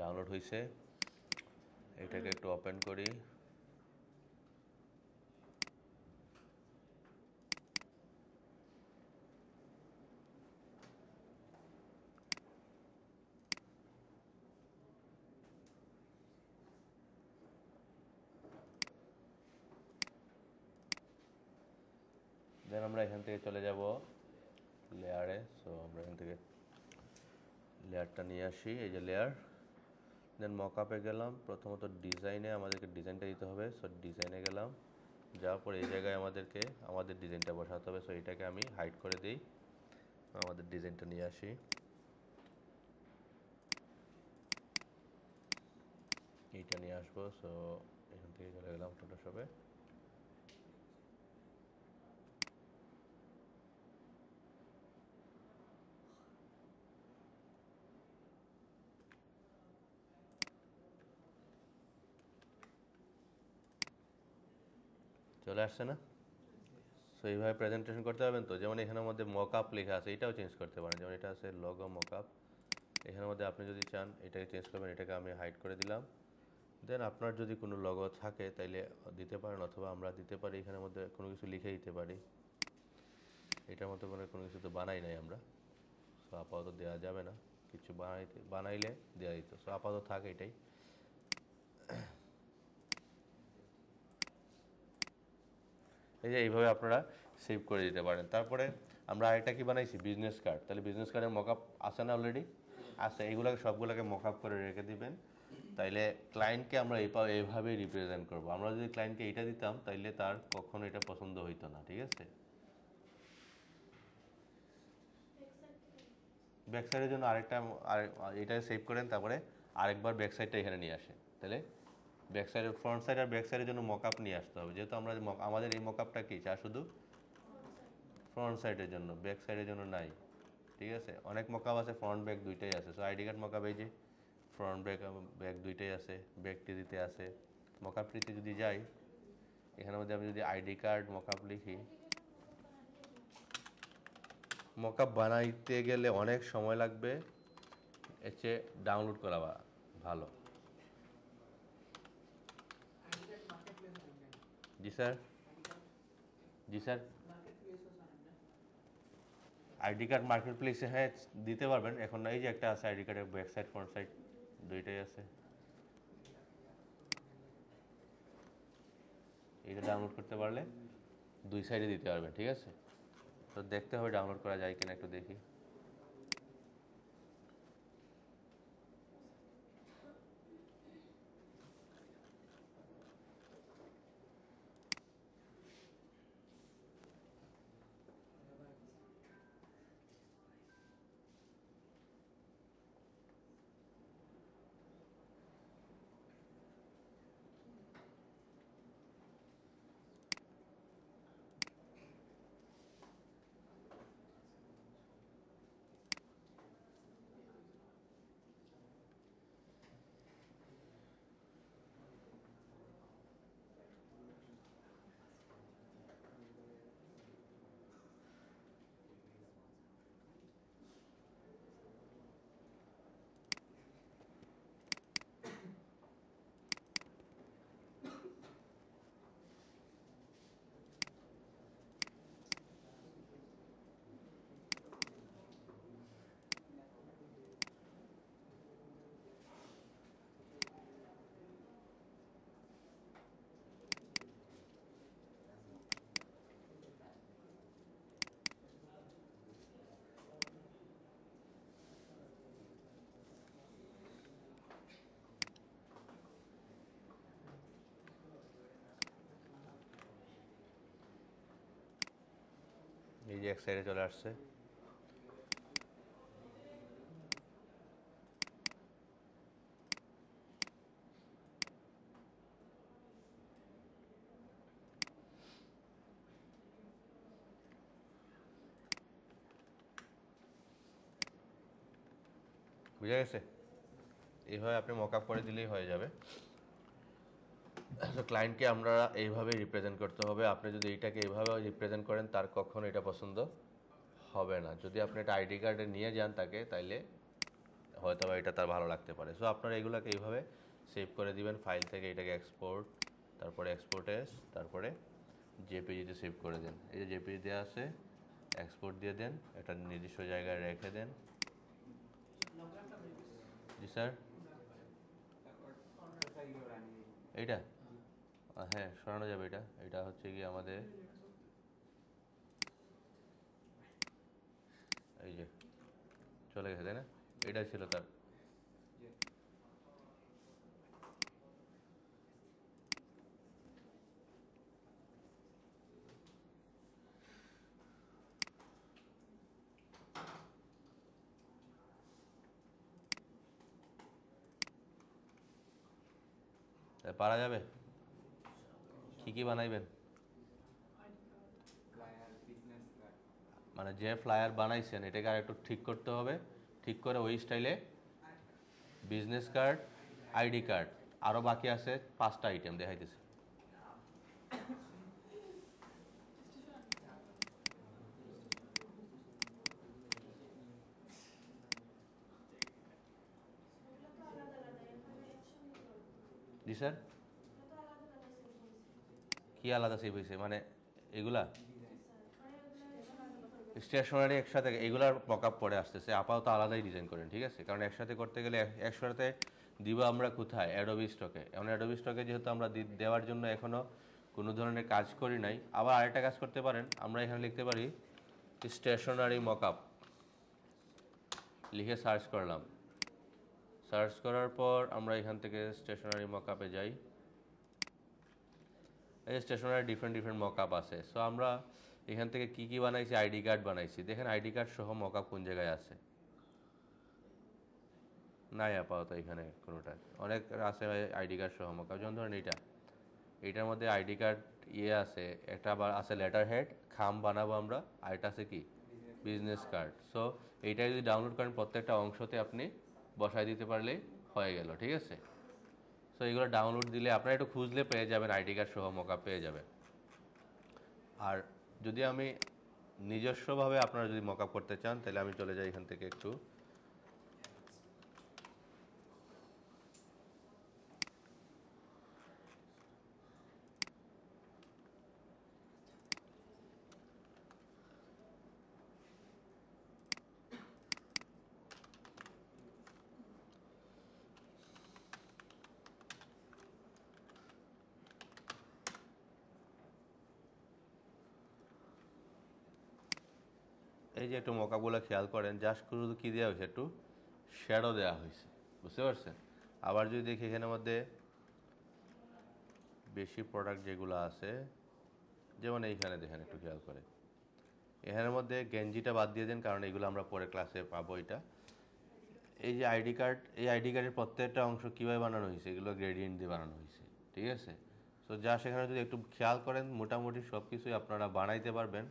S1: ডাউনলোড হয়েছে, এটাকে একটু ওপেন করি। দেন আমরা এখান থেকে চলে যাব লেয়ারে। সো আমরা এখান থেকে লেয়ারটা নিয়ে আসি, এই যে লেয়ার। দেন মকআপে গেলাম, প্রথমত ডিজাইনে আমাদেরকে ডিজাইনটা দিতে হবে। সো ডিজাইনে গেলাম, যাওয়ার পর এই জায়গায় আমাদেরকে আমাদের ডিজাইনটা বসাতে হবে। সো এটাকে আমি হাইড করে দিই, আমাদের ডিজাইনটা নিয়ে আসি। এইটা নিয়ে আসবো। সো এখান থেকে চলে গেলাম ফটোশপে। চলে আসছে না? সো এইভাবে প্রেজেন্টেশন করতে পারবেন তো। যেমন এখানের মধ্যে মকআপ লেখা আছে, এটাও চেঞ্জ করতে পারেন। যেমন এটা আছে লোগো মকআপ, এখানের মধ্যে আপনি যদি চান এটাকে চেঞ্জ করবেন, এটাকে আমি হাইড করে দিলাম। দেন আপনার যদি কোনো লোগো থাকে তাইলে দিতে পারেন, অথবা আমরা দিতে পারি এখানের মধ্যে কোনো কিছু লিখে দিতে পারি। এটার মধ্যে কোনো কিছু তো বানাই নাই আমরা, সো আপাতত দেওয়া যাবে না। কিছু বানাইলে দেওয়া দিত। সো আপাতত থাকে এটাই। এই যে এইভাবে আপনারা সেভ করে দিতে পারেন। তারপরে আমরা আরেকটা কি বানাইছি, বিজনেস কার্ড। তাহলে বিজনেস কার্ডের মকআপ আছে না অলরেডি? আছে। এইগুলোকে সবগুলোকে মকআপ করে রেখে দিবেন। তাইলে ক্লায়েন্টকে আমরা এইভাবেই রিপ্রেজেন্ট করব। আমরা যদি ক্লায়েন্টকে এইটা দিতাম তাইলে তার কখনো এটা পছন্দ হইতো না, ঠিক আছে? ব্যাক সাইডের জন্য এটা সেভ করেন, তারপরে আরেকবার ব্যাক সাইডটা এখানে নিয়ে আসেন। তাহলে ব্যাক সাইডের ফ্রন্ট সাইড আর ব্যাক সাইডের জন্য মকআপ নিয়ে আসতে হবে। যেহেতু আমরা আমাদের এই মকআপটা কি চা শুধু ফ্রন্ট সাইডের জন্য, ব্যাক সাইডের জন্য নাই, ঠিক আছে? অনেক মকআপ আছে ফ্রন্ট ব্যাক দুইটাই আছে। সো আইডি কার্ড মকআপ এই যে ফ্রন্ট ব্যাক দুইটাই আছে, ব্যাক টিতে আছে। মকআপ টিতে যদি যাই, এখানের মধ্যে আমি যদি আইডি কার্ড মকআপ লিখি, মকআপ বানাইতে গেলে অনেক সময় লাগবে, এর চেয়ে ডাউনলোড করা ভালো। জি স্যার, জি স্যার। আইডি কার্ড মার্কেট প্লেসে হ্যাঁ দিতে পারবেন। এখন এই যে একটা আছে আইডি কার্ডের ব্যাক সাইড ফ্রন্ট সাইড দুইটাই আছে, এটা ডাউনলোড করতে পারলে দুই সাইডে দিতে পারবেন, ঠিক আছে? তো দেখতে হবে ডাউনলোড করা যায় কিনা, একটু দেখি। যে এক সাইডে চলে আসছে। বুঝা গেছে? এইভাবে আপনি মকআপ করে দিলেই হয়ে যাবে। তো ক্লায়েন্টকে আমরা এইভাবে রিপ্রেজেন্ট করতে হবে। আপনি যদি এইটাকে এইভাবে রিপ্রেজেন্ট করেন তার কখনো এটা পছন্দ হবে না। যদি আপনি একটা আইডি কার্ডে নিয়ে যান তাকে, তাইলে হয়তো বা এটা তার ভালো লাগতে পারে। সো আপনারা এগুলোকে এইভাবে সেভ করে দিবেন ফাইল থেকে, এটাকে এক্সপোর্ট, তারপরে এক্সপোর্ট এস, তারপরে জেপিজিতে সেভ করে দেন। এই যে জেপিজি দেওয়া আছে, এক্সপোর্ট দিয়ে দেন, একটা নির্দিষ্ট জায়গায় রেখে দেন। জি স্যার, এইটা হ্যাঁ সরানো যাবে। এটা এটা হচ্ছে কি আমাদের এই যে চলে গেছে, তাই না? এটা ছিল তার। পারা যাবে? কি কি বানাইবেন? মানে যে ফ্লায়ার বানাইছেন এটাকে আর একটু ঠিক করতে হবে। ঠিক করে ওই স্টাইলে বিজনেস কার্ড, আইডি কার্ড, আরও বাকি আছে 5টা আইটেম দেখাইতেছে। জি স্যার, কি আলাদা সেভ হয়েছে মানে এগুলা স্টেশনারি একসাথে, এগুলার মকআপ পরে আসতেছে। আপাতত আলাদাই ডিজাইন করেন, ঠিক আছে? কারণ একসাথে করতে গেলে একসাথে দিব আমরা কোথায়? অ্যাডোবি স্টকে। এখন অ্যাডোবি স্টকে যেহেতু আমরা দেওয়ার জন্য এখনও কোনো ধরনের কাজ করি নাই। আবার আরেকটা কাজ করতে পারেন, আমরা এখানে লিখতে পারি স্টেশনারি মকআপ, লিখে সার্চ করলাম। সার্চ করার পর আমরা এখান থেকে স্টেশনারি মকআপে যাই। এই স্টেশনারি ডিফারেন্ট ডিফারেন্ট মকআপ আছে। সো আমরা এখান থেকে কি কি বানাইছি? আইডি কার্ড বানাইছি। দেখেন আইডি কার্ড সহ মকআপ কোন জায়গায় আছে? নাই আপাতত এখানে কোনোটা। অনেক আছে আইডি কার্ড সহ মকআপ, যেমন ধরেন এইটার মধ্যে আইডি কার্ড আছে, একটা আবার আছে লেটার হেড, খাম বানাবো আমরা, আর এটা আছে কি বিজনেস কার্ড। সো এইটা যদি ডাউনলোড করেন প্রত্যেকটা অংশতে আপনি বসায় দিতে পারলেই হয়ে গেল, ঠিক আছে? সো এইগুলো ডাউনলোড দিলে আপনারা একটু খুঁজলে পেয়ে যাবেন, আইডি কার্ড সহ মকআপ পেয়ে যাবেন। আর যদি আমি নিজস্বভাবে আপনারা যদি মকআপ করতে চান তাহলে আমি চলে যাই এখান থেকে একটু, এই যে একটু মকআপগুলো খেয়াল করেন, জাস্ট শুধু কী দেওয়া হয়েছে, একটু শ্যাডো দেওয়া হয়েছে, বুঝতে পারছেন? আবার যদি দেখি এখানের মধ্যে বেশি প্রোডাক্ট যেগুলো আছে, যেমন এইখানে দেখেন একটু খেয়াল করে, এখানের মধ্যে গেঞ্জিটা বাদ দিয়ে দেন, কারণ এগুলো আমরা পরে ক্লাসে পাবো। এটা এই যে আইডি কার্ড, এই আইডি কার্ডের প্রত্যেকটা অংশ কীভাবে বানানো হয়েছে? এগুলো গ্রেডিয়েন্ট দিয়ে বানানো হয়েছে, ঠিক আছে? সো যা সেখানে যদি একটু খেয়াল করেন মোটামুটি সব কিছুই আপনারা বানাইতে পারবেন।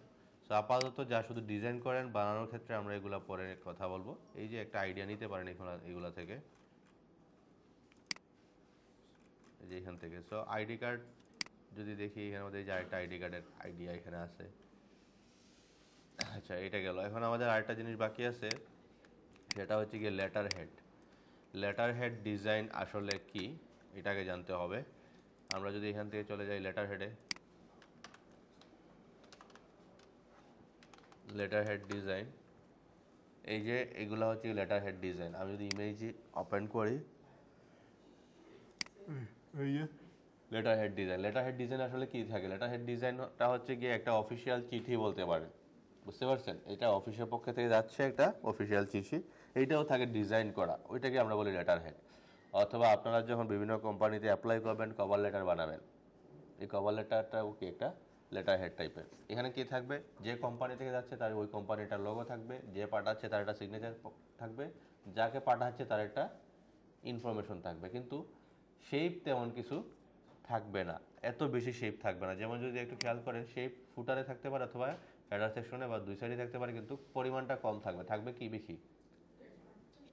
S1: সো আপাতত যা শুধু ডিজাইন করেন, বানানোর ক্ষেত্রে আমরা এগুলো পরে কথা বলবো। এই যে একটা আইডিয়া নিতে পারেন এগুলো থেকে, এই যে এখান থেকে। সো আইডি কার্ড যদি দেখি এখানের মধ্যে, এই যে আরেকটা আইডি কার্ডের আইডিয়া এখানে আছে। আচ্ছা, এটা গেল। এখন আমাদের আরেকটা জিনিস বাকি আছে, সেটা হচ্ছে গিয়ে letter head. Letter head design আসলে কি এটাকে জানতে হবে। আমরা যদি এখান থেকে চলে যাই লেটার হেডে, লেটার হেড ডিজাইন, এই যে এগুলো হচ্ছে লেটার হেড ডিজাইন। আমি যদি ইমেজ ওপেন করি, এই যে letter head design. Letter head design আসলে কি থাকে? লেটার হেড ডিজাইনটা হচ্ছে গিয়ে একটা অফিসিয়াল চিঠি বলতে পারেন, বুঝতে পারছেন? এটা অফিসের পক্ষ থেকে যাচ্ছে একটা অফিসিয়াল চিঠি, এইটাও থাকে ডিজাইন করা, ওইটাকে আমরা বলি লেটার হেড। অথবা আপনারা যখন বিভিন্ন কোম্পানিতে অ্যাপ্লাই করবেন, কভার লেটার বানাবেন, এই কভার লেটারটাও কি একটা লেটার হেড টাইপের। এখানে কি থাকবে, যে কোম্পানি থেকে যাচ্ছে তার ওই কোম্পানিটার লোগো থাকবে, যে পাঠাচ্ছে তার একটা সিগনেচার থাকবে, যাকে পাঠাচ্ছে তার একটা ইনফরমেশন থাকবে, কিন্তু শেপ তেমন কিছু থাকবে না, এত বেশি শেপ থাকবে না। যেমন যদি একটু খেয়াল করেন, শেপ ফুটারে থাকতে পারে অথবা হেডার সেকশনে বা দুই সাইডে থাকতে পারে, কিন্তু পরিমাণটা কম থাকবে। থাকবে কি বেশি,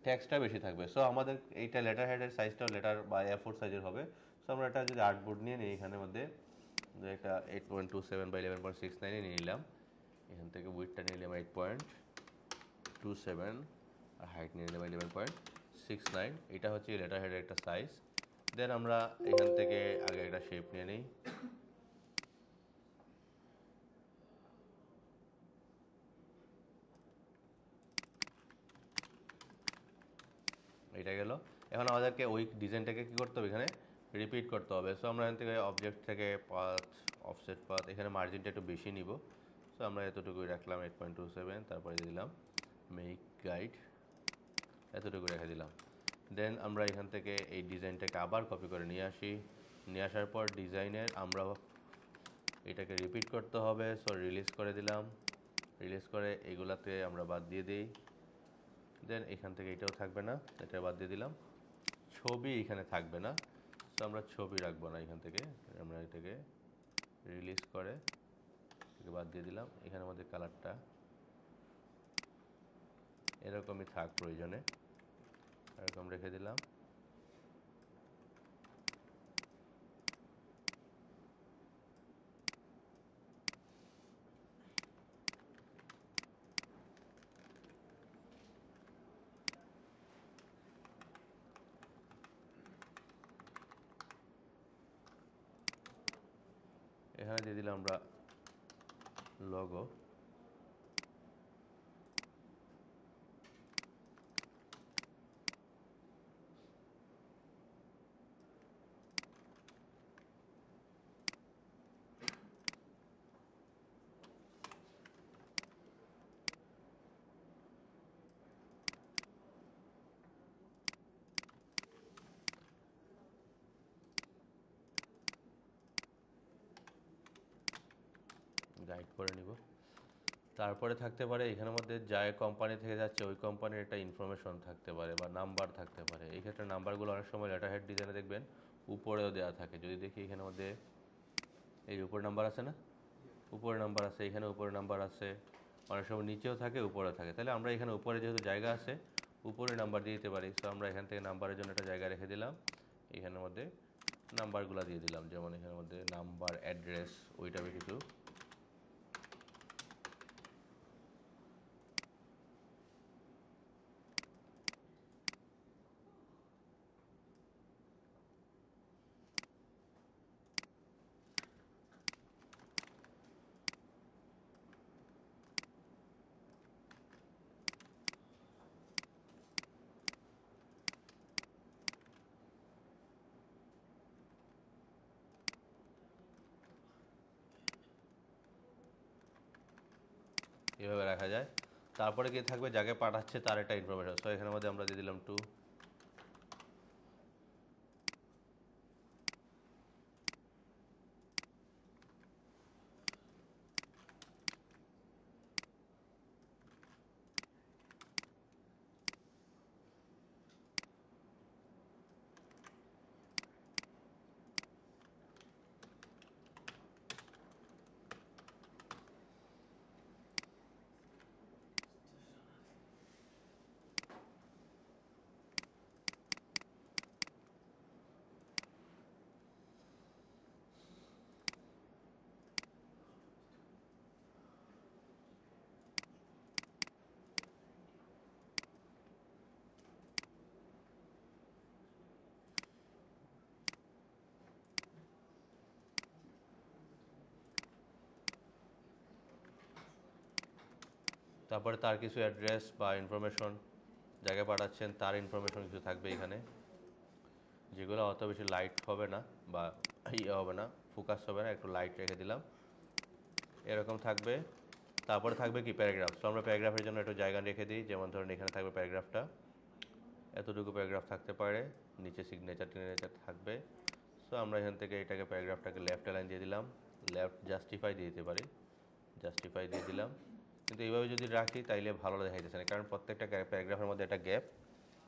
S1: টেক্সটটা বেশি থাকবে। সো আমাদের এইটা লেটার হেডের সাইজটাও লেটার বা A4 সাইজের হবে। সো আমরা এটা যদি আর্টবোর্ড নিয়ে নিই, এখানের মধ্যে যে একটা 8.27 বা 11.69 নিয়ে নিলাম, এখান থেকে উইডথটা নিয়ে নিলাম 8.27 আর হাইট নিয়ে নিলাম 11.69। এটা হচ্ছে লেটার হেডের একটা সাইজ। দেন আমরা এখান থেকে আগে একটা শেপ নিয়ে নিই। এটা গেল। এখন আমাদেরকে ওই ডিজাইনটাকে কী করতে হবে, এখানে রিপিট করতে হবে। সো আমরা এখান থেকে অবজেক্ট থেকে পাথ, অফসেট পাথ, এখানে মার্জিনটা একটু বেশি নিব। সো আমরা এতটুকুই রাখলাম 8.27, তারপরে দিলাম মেক গাইড, এতটুকু রেখে দিলাম। দেন আমরা এখান থেকে এই ডিজাইনটাকে আবার কপি করে নিয়ে আসি। নিয়ে আসার পর ডিজাইনের আমরা এটাকে রিপিট করতে হবে। সো রিলিজ করে দিলাম, রিলিজ করে এগুলাতে আমরা বাদ দিয়ে দিই। দেন এখান থেকে এটাও থাকবে না, এটা বাদ দিয়ে দিলাম। ছবি এখানে থাকবে না, সো আমরা ছবি রাখবো না। এখান থেকে আমরা এটাকে রিলিজ করে এটাকে বাদ দিয়ে দিলাম। এখানে আমাদের কালারটা এরকমই থাক, প্রয়োজনে এরকম রেখে দিলাম। এখানে দিয়ে দিলাম আমরা লোগো। গাইড করে নিব। তারপরে থাকতে পারে এখানের মধ্যে যা কোম্পানি থেকে যাচ্ছে ওই কোম্পানির একটা ইনফরমেশন থাকতে পারে বা নাম্বার থাকতে পারে। এই ক্ষেত্রে নাম্বারগুলো অনেক সময় লেটার হেড ডিজাইনে দেখবেন উপরেও দেওয়া থাকে। যদি দেখি এখানের মধ্যে এই উপরে নাম্বার আছে না, উপরে নাম্বার আছে, এখানে উপরে নাম্বার আছে, অনেক সময় নিচেও থাকে উপরেও থাকে। তাহলে আমরা এখানে উপরে যেহেতু জায়গা আছে, উপরে নাম্বার দিয়ে দিতে পারি। সো আমরা এখান থেকে নাম্বারের জন্য একটা জায়গা রেখে দিলাম, এখানের মধ্যে নাম্বারগুলো দিয়ে দিলাম। যেমন এখানের মধ্যে নাম্বার, অ্যাড্রেস, ওইটাবে কিছু এভাবে রাখা যায়। তারপরে কি থাকবে, যাকে পাঠাচ্ছে তার একটা ইনফরমেশন। সো এখানের মধ্যে আমরা দিয়ে দিলাম টু। তারপরে তার কিছু অ্যাড্রেস বা ইনফরমেশন, যাকে পাঠাচ্ছেন তার ইনফরমেশন কিছু থাকবে এখানে, যেগুলো অত বেশি লাইট হবে না বা ইয়ে হবে না, ফোকাস হবে না, একটু লাইট রেখে দিলাম, এরকম থাকবে। তারপরে থাকবে কি প্যারাগ্রাফ। তো আমরা প্যারাগ্রাফের জন্য একটু জায়গা রেখে দিই। যেমন ধরুন এখানে থাকবে প্যারাগ্রাফটা, এতটুকু প্যারাগ্রাফ থাকতে পারে, নিচে সিগনেচার টিগনেচার থাকবে। সো আমরা এখান থেকে এটাকে প্যারাগ্রাফটাকে লেফট অ্যালাইন দিয়ে দিলাম, লেফট জাস্টিফাই দিয়ে দিতে পারি, জাস্টিফাই দিয়ে দিলাম। কিন্তু এইভাবে যদি রাখি তাইলে ভালো দেখাইতেছে না, কারণ প্রত্যেকটা প্যারাগ্রাফের মধ্যে একটা গ্যাপ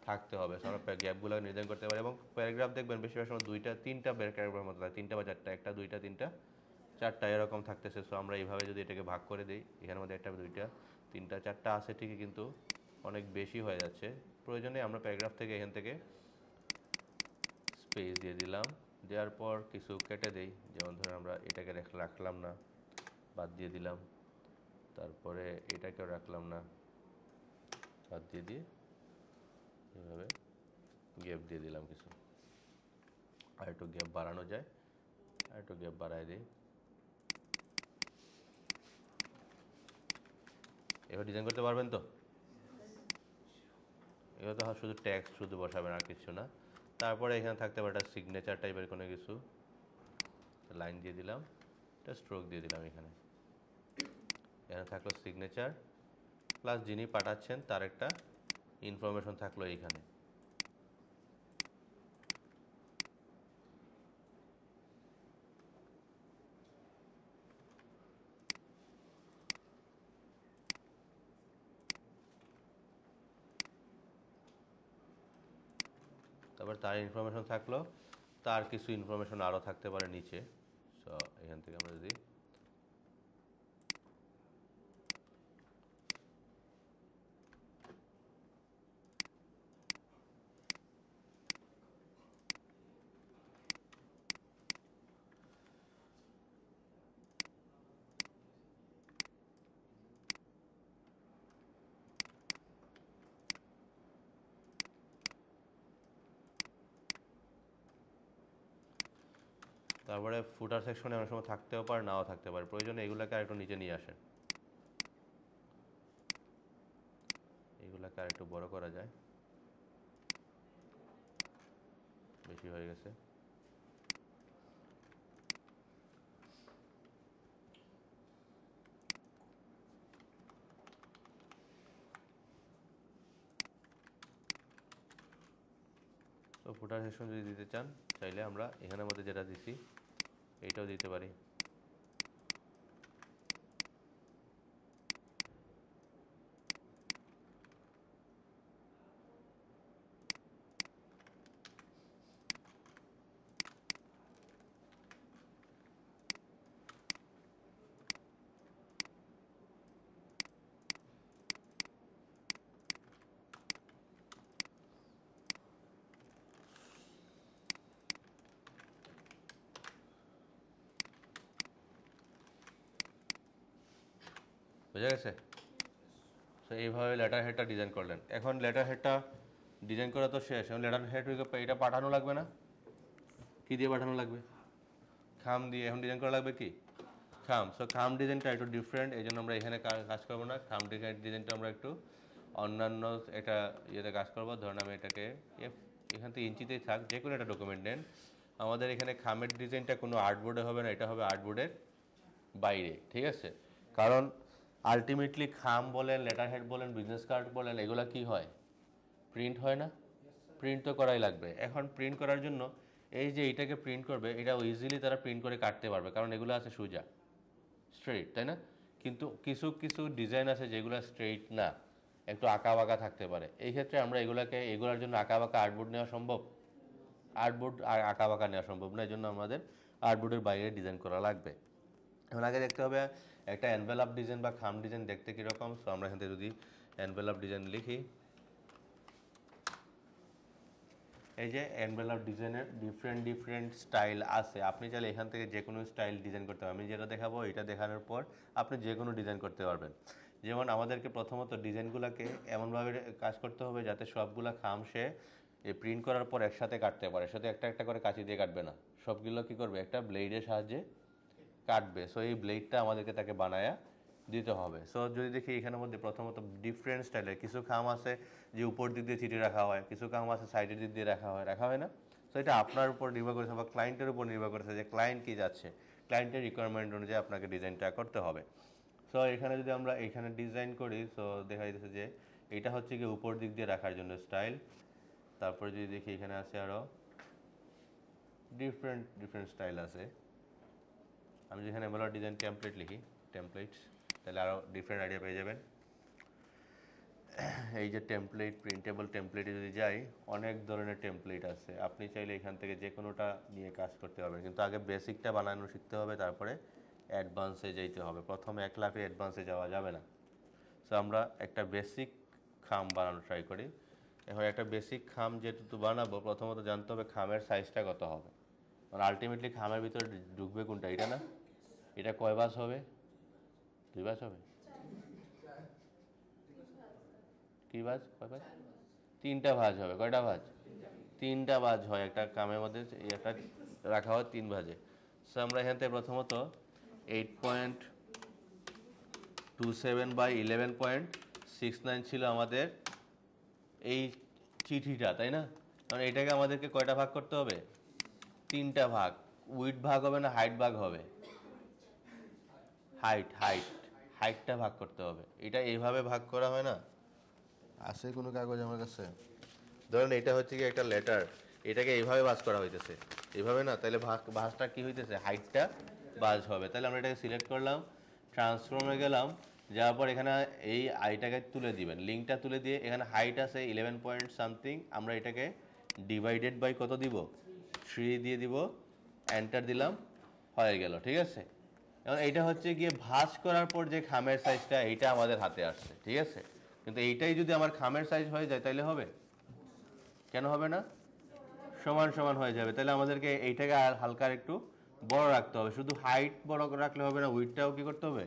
S1: থাকতে হবে। আমরা গ্যাপগুলো নির্ধারণ করতে পারি। এবং প্যারাগ্রাফ দেখবেন বেশিরভাগ সময় 2টা 3টা প্যারাগ্রাফের মধ্যে থাকে, 3টা বা 4টা, 1টা 2টা 3টা 4টা এরকম থাকতেছে। সো আমরা এইভাবে যদি এটাকে ভাগ করে দিই, এখানের মধ্যে 1টা 2টা 3টা 4টা আছে ঠিকই, কিন্তু অনেক বেশি হয়ে যাচ্ছে। প্রয়োজনে আমরা প্যারাগ্রাফ থেকে এখান থেকে স্পেস দিয়ে দিলাম, দেওয়ার পর কিছু কেটে দেই। যেমন ধরুন আমরা এটাকে রাখলাম না, বাদ দিয়ে দিলাম। তারপরে এটাকেও রাখলাম না, বাদ দিয়ে দিয়ে এভাবে গ্যাপ দিয়ে দিলাম কিছু। আর একটু গ্যাপ বাড়ানো যায়, আর একটু গ্যাপ বাড়ায় দিই। এবার ডিজাইন করতে পারবেন তো? এবার তো শুধু টেক্সট শুধু বসাবেন, আর কিছু না। তারপরে এখানে থাকতে পারে একটা সিগনেচার টাইপের কোনো কিছু, লাইন দিয়ে দিলাম, একটা স্ট্রোক দিয়ে দিলাম। এখানে থাকলো সিগনেচার, প্লাস যিনি পাঠাচ্ছেন তার একটা ইনফরমেশন থাকলো এইখানে। তারপর তার ইনফরমেশন থাকলো, তার কিছু ইনফরমেশন আরও থাকতে পারে নিচে। সো এখান থেকে আমরা যদি তারপরে ফুটার সেকশনে অনেক সময় থাকতেও পারে, নাও থাকতে পারে। প্রয়োজনে এগুলোকে আরেকটু নিচে নিয়ে আসেন, এগুলোকে আরেকটু বড় করা যায়, বেশি হয়ে গেছে। তো ফুটার সেকশন যদি দিতে চান, চাইলে আমরা এখানের মধ্যে যেটা দিছি এইটাও দিতে পারি। বোঝা গেছে? তো এইভাবে লেটার হেডটা ডিজাইন করলেন। এখন লেটার হেডটা ডিজাইন করা তো শেষ। এখন লেটার হেড এটা পাঠানো লাগবে না? কী দিয়ে পাঠানো লাগবে? খাম দিয়ে। এখন ডিজাইন করা লাগবে কি? খাম। সো খাম ডিজাইনটা একটু ডিফারেন্ট, এই জন্য আমরা এখানে কাজ করবো না। খাম ডিজাইনটা আমরা একটু অন্যান্য এটা ইয়েতে কাজ করবো। ধরুন আমি এটাকে এখান থেকে ইঞ্চিতেই থাক, যে কোনো একটা ডকুমেন্ট নেন। আমাদের এখানে খামের ডিজাইনটা কোনো আর্টবোর্ডে হবে না, এটা হবে আর্টবোর্ডের বাইরে, ঠিক আছে? কারণ আলটিমেটলি খাম বলেন, লেটার হেড বলেন, বিজনেস কার্ড বলেন, এগুলো কি হয়? প্রিন্ট হয় না? প্রিন্ট তো করাই লাগবে। এখন প্রিন্ট করার জন্য এই যে এইটাকে প্রিন্ট করবে, এটা ইজিলি তারা প্রিন্ট করে কাটতে পারবে, কারণ এগুলো আছে সোজা, স্ট্রেইট, তাই না? কিন্তু কিছু কিছু ডিজাইন আছে যেগুলো স্ট্রেইট না, একটু আঁকা বাঁকা থাকতে পারে। এই ক্ষেত্রে আমরা এগুলোর জন্য আঁকা বাঁকা আর্টবোর্ড নেওয়া সম্ভব? আর্টবোর্ড আর আঁকা বাঁকা নেওয়া সম্ভব না, এই জন্য আমাদের আর্টবোর্ডের বাইরে ডিজাইন করা লাগবে। এখন আগে দেখতে হবে একটা এনভেলপ ডিজাইন বা খাম ডিজাইন দেখতে কীরকম। সো আমরা এখান থেকে যদি এনভেলপ ডিজাইন লিখি, এই যে এনভেলপ ডিজাইনের ডিফারেন্ট স্টাইল আছে। আপনি চাইলে এখান থেকে যে কোনো স্টাইল ডিজাইন করতে পারবেন। আমি যেটা দেখাবো এটা দেখানোর পর আপনি যে কোনো ডিজাইন করতে পারবেন। যেমন আমাদেরকে প্রথমত ডিজাইনগুলোকে এমনভাবে কাজ করতে হবে যাতে সবগুলা খাম সে প্রিন্ট করার পর একসাথে কাটতে পারে। সাথে একটা একটা করে কাঁচি দিয়ে কাটবে না, সবগুলো কী করবে? একটা ব্লেডের সাহায্যে কাটবে। সো এই ব্লেডটা আমাদেরকে তাকে বানায়া দিতে হবে। সো যদি দেখি এখানের মধ্যে প্রথমত ডিফারেন্ট স্টাইলের কিছু খাম আছে যে উপর দিক দিয়ে চিটে রাখা হয়, কিছু খাম আছে সাইডের দিক দিয়ে রাখা হয় না? সো এটা আপনার উপর নির্ভর করেছে বা ক্লায়েন্টের উপর নির্ভর করেছে যে ক্লায়েন্ট কী যাচ্ছে, ক্লায়েন্টের রিকোয়ারমেন্ট অনুযায়ী আপনাকে ডিজাইনটা করতে হবে। সো এখানে যদি আমরা এখানে ডিজাইন করি, সো দেখা যাচ্ছে যে এটা হচ্ছে কি উপর দিক দিয়ে রাখার জন্য স্টাইল। তারপরে যদি দেখি এখানে আছে আরও ডিফারেন্ট স্টাইল আছে। আমি যেখানে এমএলআর ডিজাইন টেমপ্লেট লিখি, টেমপ্লেটস, তাহলে আরও ডিফারেন্ট আইডিয়া পেয়ে যাবেন। এই যে টেমপ্লেট, প্রিন্টেবল টেমপ্লেটে যদি যাই, অনেক ধরনের টেমপ্লেট আছে, আপনি চাইলে এখান থেকে যে কোনোটা নিয়ে কাজ করতে পারবেন, কিন্তু আগে বেসিকটা বানানো শিখতে হবে, তারপরে অ্যাডভান্সে যেতে হবে। প্রথমে এক লাফে অ্যাডভান্সে যাওয়া যাবে না। সো আমরা একটা বেসিক খাম বানানো ট্রাই করি। এখন একটা বেসিক খাম যেহেতু বানাবো, প্রথমত জানতে হবে খামের সাইজটা কত হবে, মানে আলটিমেটলি খামের ভিতরে ঢুকবে কোনটা, এটা না? এটা কয় ভাঁজ হবে? 2 ভাঁজ হবে? কি ভাঁজ? কয় ভাঁজ? 3টা ভাঁজ হবে। কয়টা ভাঁজ? 3টা ভাঁজ হয় একটা খামের মধ্যে, একটা রাখা হয় 3 ভাঁজে। সো আমরা এখান থেকে প্রথমত 8.27/11.69 ছিল আমাদের এই চিঠিটা, তাই না? কারণ এটাকে আমাদেরকে কয়টা ভাগ করতে হবে? 3টা ভাগ। উইডথ ভাগ হবে না হাইট ভাগ হবে? হাইটটা ভাগ করতে হবে। এটা এইভাবে ভাগ করা হয় না? আছে কোনো কাগজ আমার কাছে? ধরেন এটা হচ্ছে কি একটা লেটার, এটাকে এইভাবে ভাঁজ করা হইতেছে, এইভাবে না? তাহলে ভাঁজটা কি হইতেছে? হাইটটা ভাঁজ হবে। তাহলে আমরা এটাকে সিলেক্ট করলাম, ট্রান্সফর্মে গেলাম, যাওয়ার পর এখানে এই আইটাকে তুলে দিবেন, লিঙ্কটা তুলে দিয়ে এখানে হাইট আছে 11 পয়েন্ট সামথিং, আমরা এটাকে ডিভাইডেড বাই কত দিব? 3 দিয়ে দিব, এন্টার দিলাম, হয়ে গেল। ঠিক আছে? এখন এইটা হচ্ছে গিয়ে ভাঁজ করার পর যে খামের সাইজটা, এইটা আমাদের হাতে আসছে। ঠিক আছে? কিন্তু এইটাই যদি আমার খামের সাইজ হয়ে যায় তাহলে হবে? কেন হবে না? সমান সমান হয়ে যাবে। তাহলে আমাদেরকে এইটাকে আর হালকা একটু বড় রাখতে হবে। শুধু হাইট বড় রাখলে হবে না, উইডটাও কি করতে হবে?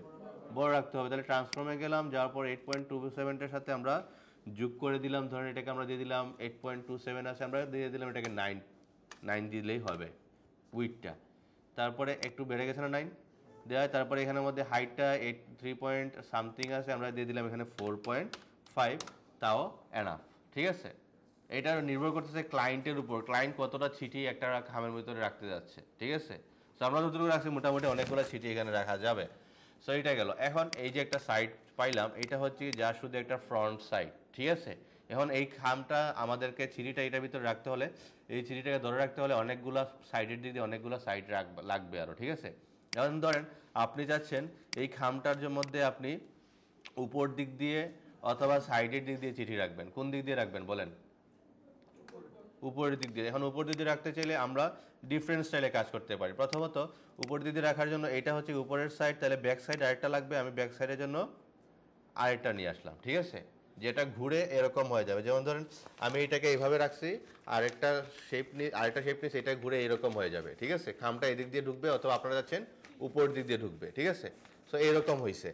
S1: বড় রাখতে হবে। তাহলে ট্রান্সফর্মে গেলাম, যাওয়ার পর 8.27-এর সাথে আমরা যোগ করে দিলাম, ধরেন এটাকে আমরা দিয়ে দিলাম 8.27 আছে, আমরা দিয়ে দিলাম এটাকে 9 দিলেই হবে উইডটা। তারপরে একটু বেড়ে গেছে না 9 দেওয়া, তারপরে এখানের মধ্যে হাইটটা 3 পয়েন্ট সামথিং আছে, আমরা দিয়ে দিলাম এখানে 4.5, তাও এনাফ। ঠিক আছে? এটা নির্ভর করতেছে ক্লায়েন্টের উপর, ক্লায়েন্ট কতটা ছিটি একটা খামের ভিতরে রাখতে যাচ্ছে। ঠিক আছে? সো আমরা যতটুকু রাখছি মোটামুটি অনেকগুলো ছিটি এখানে রাখা যাবে। সো এটা গেল। এখন এই যে একটা সাইড পাইলাম, এটা হচ্ছে যা শুধু একটা ফ্রন্ট সাইড। ঠিক আছে? এখন এই খামটা আমাদেরকে ছিটিটা এটার ভিতরে রাখতে হলে, এই ছিটিটাকে ধরে রাখতে হলে অনেকগুলো সাইডের দিক দিয়ে অনেকগুলো সাইড লাগবে আরও। ঠিক আছে? এখন ধরেন আপনি চাচ্ছেন এই খামটার মধ্যে আপনি উপর দিক দিয়ে অথবা সাইডের দিক দিয়ে চিঠি রাখবেন, কোন দিক দিয়ে রাখবেন বলেন? উপরের দিক দিয়ে। এখন উপর দিক দিয়ে রাখতে চাইলে আমরা ডিফারেন্ট স্টাইলে কাজ করতে পারি। প্রথমত উপর দিক দিয়ে রাখার জন্য এটা হচ্ছে উপরের সাইড, তাহলে ব্যাক সাইড আরেকটা লাগবে, আমি ব্যাক সাইডের জন্য আরেকটা নিয়ে আসলাম। ঠিক আছে? যেটা ঘুরে এরকম হয়ে যাবে। যেমন ধরেন আমি এটাকে এইভাবে রাখছি, আরেকটা শেপ নিয়ে এটা ঘুরে এরকম হয়ে যাবে। ঠিক আছে? খামটা এদিক দিয়ে ঢুকবে, অথবা আপনারা যাচ্ছেন উপর দিক দিয়ে ঢুকবে। ঠিক আছে? সো এরকম হয়েছে।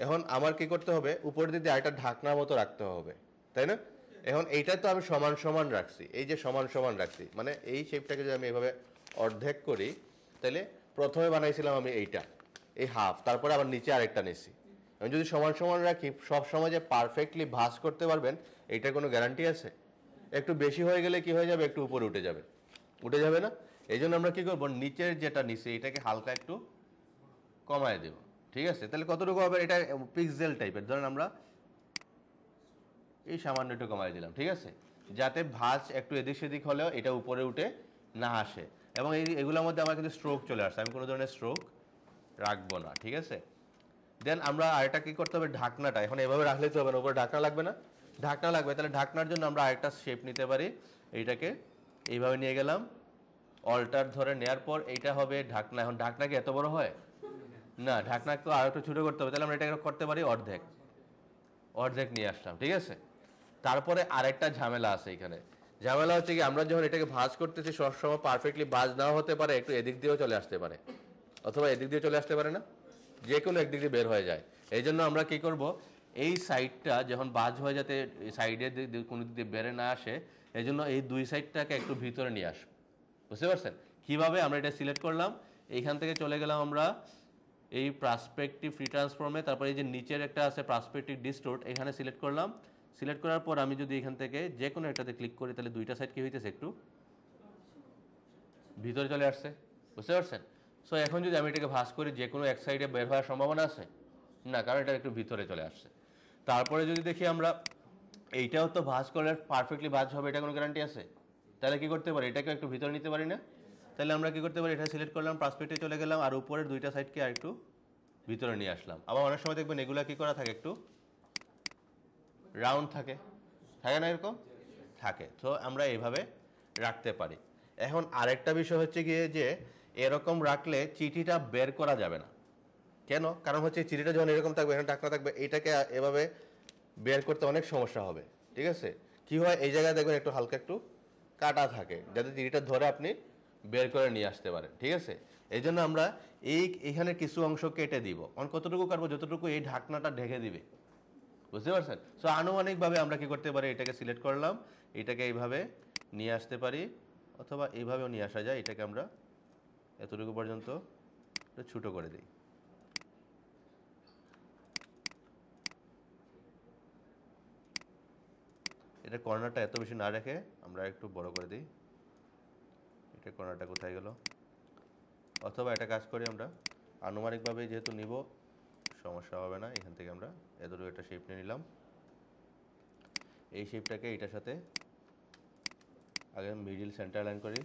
S1: এখন আমার কি করতে হবে? উপর দিক দিয়ে আরেকটা ঢাকনার মতো রাখতে হবে, তাই না? এখন এইটা তো আমি সমান সমান রাখছি, এই যে সমান সমান রাখছি, মানে এই শেপটাকে যদি আমি এভাবে অর্ধেক করি, তাহলে প্রথমে বানাইছিলাম আমি এইটা, এই হাফ, তারপরে আবার নিচে আরেকটা নিছি। আমি যদি সমান সমান রাখি, সব সময় যে পারফেক্টলি ভাঁজ করতে পারবেন এইটার কোনো গ্যারান্টি আছে? একটু বেশি হয়ে গেলে কি হয়ে যাবে? একটু উপরে উঠে যাবে না? এই জন্য আমরা কি করবো? নিচের যেটা নিচে এটাকে হালকা একটু কমায় দেব। ঠিক আছে? তাহলে কতটুকু হবে? এটা পিক্সেল টাইপের, ধরেন আমরা এই সামান্য একটু কমাই দিলাম। ঠিক আছে? যাতে ভাঁজ একটু এদিক সেদিক হলেও এটা উপরে উঠে না আসে। এবং এগুলোর মধ্যে আমার কিন্তু স্ট্রোক চলে আসছে, আমি কোনো ধরনের স্ট্রোক রাখবো না। ঠিক আছে? দেন আমরা আরেকটা কি করতে হবে? ঢাকনাটা এখন এভাবে রাখলেই তো হবে না, উপরে ঢাকনা লাগবে না? ঢাকনা লাগবে। তাহলে ঢাকনার জন্য আমরা আরেকটা শেপ নিতে পারি। এইটাকে এইভাবে নিয়ে গেলাম, অল্টার ধরে নেওয়ার পর এইটা হবে ঢাকনা। এখন ঢাকনা কি এত বড় হয় না? ঢাকনা তো আর একটু ছোটো করতে হবে। তাহলে আমরা এটা করতে পারি অর্ধেক নিয়ে আসলাম। ঠিক আছে? তারপরে আরেকটা ঝামেলা আছে এখানে। ঝামেলা হচ্ছে কি, আমরা যখন এটাকে ভাঁজ করতেছি সবসময় পারফেক্টলি ভাঁজ নাও হতে পারে, একটু এদিক দিয়েও চলে আসতে পারে, অথবা এদিক দিয়ে চলে আসতে পারে না? যে কোনো একদিক দিয়ে বের হয়ে যায়। এই জন্য আমরা কি করব? এই সাইডটা যখন ভাঁজ হয়ে যাতে সাইডের কোনো দিক দিয়ে বেড়ে না আসে, এই জন্য এই দুই সাইডটাকে একটু ভিতরে নিয়ে আসবো। বুঝতে পারছেন কীভাবে? আমরা এটা সিলেক্ট করলাম, এইখান থেকে চলে গেলাম আমরা এই পার্সপেক্টিভ ফ্রি ট্রান্সফর্মে, তারপরে এই যে নিচের একটা আছে পার্সপেক্টিভ ডিস্টোর্ট, এখানে সিলেক্ট করলাম। সিলেক্ট করার পর আমি যদি এখান থেকে যে কোনো একটাতে ক্লিক করি, তাহলে দুইটা সাইড কি হইতেছে? একটু ভিতরে চলে আসছে। বুঝতে পারছেন? সো এখন যদি আমি এটাকে ভাঁজ করি, যে কোনো এক সাইডে বের হওয়ার সম্ভাবনা আছে না, কারণ এটা একটু ভিতরে চলে আসছে। তারপরে যদি দেখি আমরা এইটাও তো ভাঁজ করলে পারফেক্টলি ভাঁজ হবে, এটা কোনো গ্যারান্টি আছে? তাহলে কি করতে পারি? এটাকে একটু ভিতরে নিতে পারি না? তাহলে আমরা কি করতে পারি, এটা সিলেক্ট করলাম, পার্সপেক্টিভে চলে গেলাম, আর উপরের দুইটা সাইডকে আর একটু ভিতরে নিয়ে আসলাম। আবার অনেক সময় দেখবেন এগুলা কি করা থাকে, একটু রাউন্ড থাকে, থাকে না এরকম থাকে, তো আমরা এইভাবে রাখতে পারি। এখন আরেকটা বিষয় হচ্ছে গিয়ে যে এরকম রাখলে চিঠিটা বের করা যাবে না। কেন? কারণ হচ্ছে চিঠিটা যখন এরকম থাকবে, এখানে টাকনা থাকবে, এইটাকে এভাবে বের করতে অনেক সমস্যা হবে, ঠিক আছে? কি হয়, এই জায়গায় দেখবেন একটু হালকা একটু কাটা থাকে, যাতে চিঠিটা ধরে আপনি বের করে নিয়ে আসতে পারেন, ঠিক আছে? এই জন্য আমরা এইখানে কিছু অংশ কেটে দিব। অন কতটুকু কাটবো, যতটুকু এই ঢাকনাটা ঢেকে দিবে, বুঝতে পারছেন? সো আনুমানিকভাবে আমরা কি করতে পারি, এটাকে সিলেক্ট করলাম, এটাকে এইভাবে নিয়ে আসতে পারি, অথবা এইভাবেও নিয়ে আসা যায়। এটাকে আমরা এতটুকু পর্যন্ত ছোটো করে দিই। এটা কর্নারটা এত বেশি না রেখে আমরা একটু বড় করে দিই। এটা কর্নারটা কোথায় গেল? অথবা একটা কাজ করি, আমরা আনুমানিকভাবে যেহেতু নিব সমস্যা হবে না, এখান থেকে আমরা এতটুকু একটা শেপ নিয়ে নিলাম। এই শেপটাকে এটার সাথে আগে মিডিল সেন্টার লাইন করি,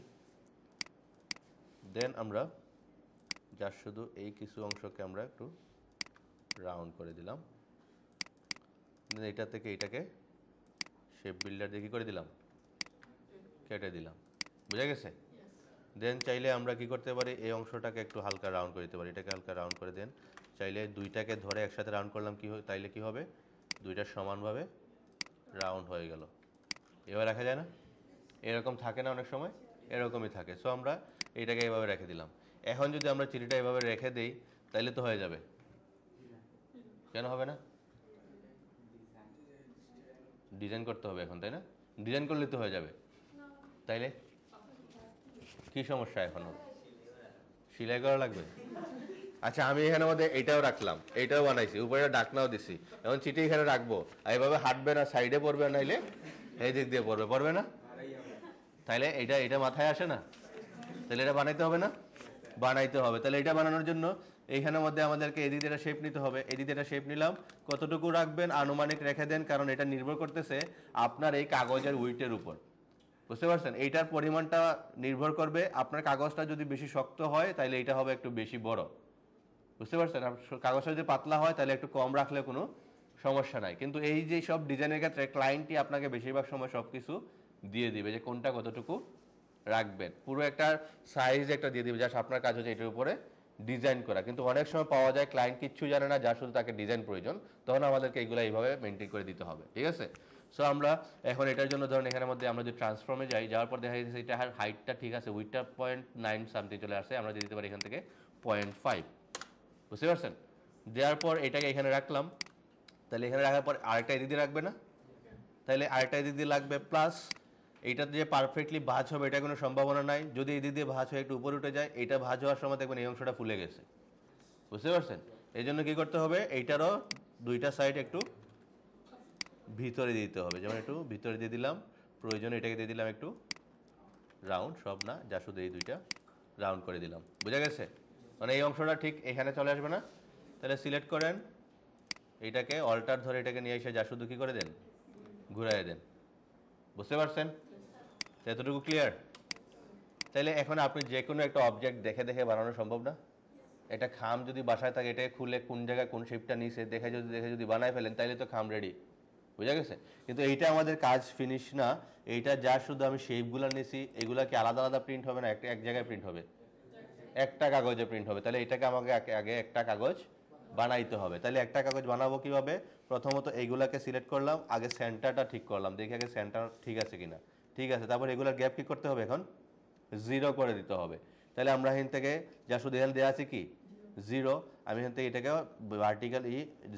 S1: দেন আমরা যার শুধু এই কিছু অংশকে আমরা একটু রাউন্ড করে দিলাম, দেন এটা থেকে এটাকে শেপ বিল্ডার দিয়ে কী করে দিলাম, কেটে দিলাম, বুঝা গেছে? দেন চাইলে আমরা কি করতে পারি, এই অংশটাকে একটু হালকা রাউন্ড করে দিতে পারি, এটাকে হালকা রাউন্ড করে দেন। চাইলে দুইটাকে ধরে একসাথে রাউন্ড করলাম, কি হয় তাইলে কি হবে, দুইটা সমানভাবে রাউন্ড হয়ে গেল। এবার রাখা যায় না? এরকম থাকে না অনেক সময়, এরকমই থাকে। সো আমরা এইটাকে এইভাবে রেখে দিলাম। এখন যদি আমরা চিঠিটা এইভাবে রেখে দিই তাইলে তো হয়ে যাবে, কেন হবে না? ডিজাইন করতে হবে এখন, তাই না? ডিজাইন করলে তো হয়ে যাবে, তাইলে কি সমস্যা এখন হবে? সেলাই করা লাগবে? আচ্ছা, আমি এখানে মধ্যে এইটাও রাখলাম, এইটাও বানাইছি, উপরে ডাকনাও দিছি, এখন চিঠি এখানে রাখবো, আর এইভাবে হাঁটবে না, সাইডে পড়বে, নাইলে এই দিক দিয়ে পড়বে, পড়বে না? তাইলে এটা মাথায় আসে না? তাহলে এটা বানাইতে হবে না? বানাইতে হবে। তাহলে এটা বানানোর জন্য এইখানের মধ্যে আমাদেরকে এদিক দিয়ে শেপ নিতে হবে। এদিক দিয়ে শেপ নিলাম, কতটুকু রাখবেন আনুমানিক রেখে দেন, কারণ এটা নির্ভর করতেছে আপনার এই কাগজের উইটের উপর, বুঝতে পারছেন? এইটার পরিমাণটা নির্ভর করবে, আপনার কাগজটা যদি বেশি শক্ত হয় তাহলে এটা হবে একটু বেশি বড়, বুঝতে পারছেন? কাগজটা যদি পাতলা হয় তাহলে একটু কম রাখলে কোনো সমস্যা নাই। কিন্তু এই যে সব ডিজাইনের ক্ষেত্রে ক্লায়েন্টই আপনাকে বেশিরভাগ সময় সব কিছু দিয়ে দিবে, যে কোনটা কতটুকু রাখবেন, পুরো একটা সাইজ একটা দিয়ে দিবে, জাস্ট আপনার কাজ হচ্ছে এটার উপরে ডিজাইন করা। কিন্তু অনেক সময় পাওয়া যায় ক্লায়েন্ট কিচ্ছু জানে না, যা শুধু তাকে ডিজাইন প্রয়োজন, তখন আমাদেরকে এইগুলো এইভাবে মেনটেন করে দিতে হবে, ঠিক আছে? সো আমরা এখন এটার জন্য ধরুন এখানের মধ্যে আমরা যদি ট্রান্সফর্মে যাই, যাওয়ার পর দেখা যাচ্ছে এটা হাইটটা ঠিক আছে, উইটটা 0.9 সামথিং চলে আসছে, আমরা দিয়ে দিতে পারি এখান থেকে 0.5, বুঝতে পারছেন? দেওয়ার পর এটাকে এখানে রাখলাম, তাহলে এখানে রাখার পর আরেকটা এদিক দিয়ে রাখবে না? তাহলে আরেকটা এদিক দিয়ে লাগবে, প্লাস এইটাতে যে পারফেক্টলি ভাঁজ হবে এটা কোনো সম্ভাবনা নাই। যদি এদিক দিয়ে ভাঁজ হয়ে একটু উপরে উঠে যায়, এটা ভাঁজ হওয়ার সময় দেখবেন এই অংশটা ফুলে গেছে, বুঝতে পারছেন? এই জন্য কী করতে হবে, এইটারও দুইটা সাইড একটু ভিতরে দিতে হবে, যেমন একটু ভিতরে দিয়ে দিলাম, প্রয়োজনে এটাকে দিয়ে দিলাম একটু রাউন্ড, সব না, যা শুধু এই দুইটা রাউন্ড করে দিলাম, বুঝা গেছে? মানে এই অংশটা ঠিক এখানে চলে আসবে না। তাহলে সিলেক্ট করেন, এইটাকে অল্টার ধরে এটাকে নিয়ে এসে যা শুধু কী করে দেন, ঘুরাই দেন, বুঝতে পারছেন? এতটুকু ক্লিয়ার? তাহলে এখন আপনি যে কোনো একটা অবজেক্ট দেখে দেখে বানানো সম্ভব না? একটা খাম যদি বাসায় থাকে, এটাকে খুলে কোন জায়গায় কোন শেপটা নিচে দেখে যদি বানায় ফেলেন, তাইলে তো খাম রেডি, বুঝা গেছে? কিন্তু এইটা আমাদের কাজ ফিনিশ না, এইটা যা শুধু আমি শেপগুলো নিছি, এগুলা কি আলাদা আলাদা প্রিন্ট হবে না, এক জায়গায় প্রিন্ট হবে, একটা কাগজে প্রিন্ট হবে। তাহলে এটাকে আমাকে আগে একটা কাগজ বানাইতে হবে। তাহলে একটা কাগজ বানাবো কীভাবে? প্রথমত এইগুলাকে সিলেক্ট করলাম, আগে সেন্টারটা ঠিক করলাম, দেখি আগে সেন্টার ঠিক আছে কিনা, ঠিক আছে। তারপর এগুলার গ্যাপ কী করতে হবে, এখন 0 করে দিতে হবে। তাহলে আমরা এখান থেকে যা শুধু এখানে দেওয়া আছে কি 0, আমি এখান থেকে এটাকে ভার্টিক্যাল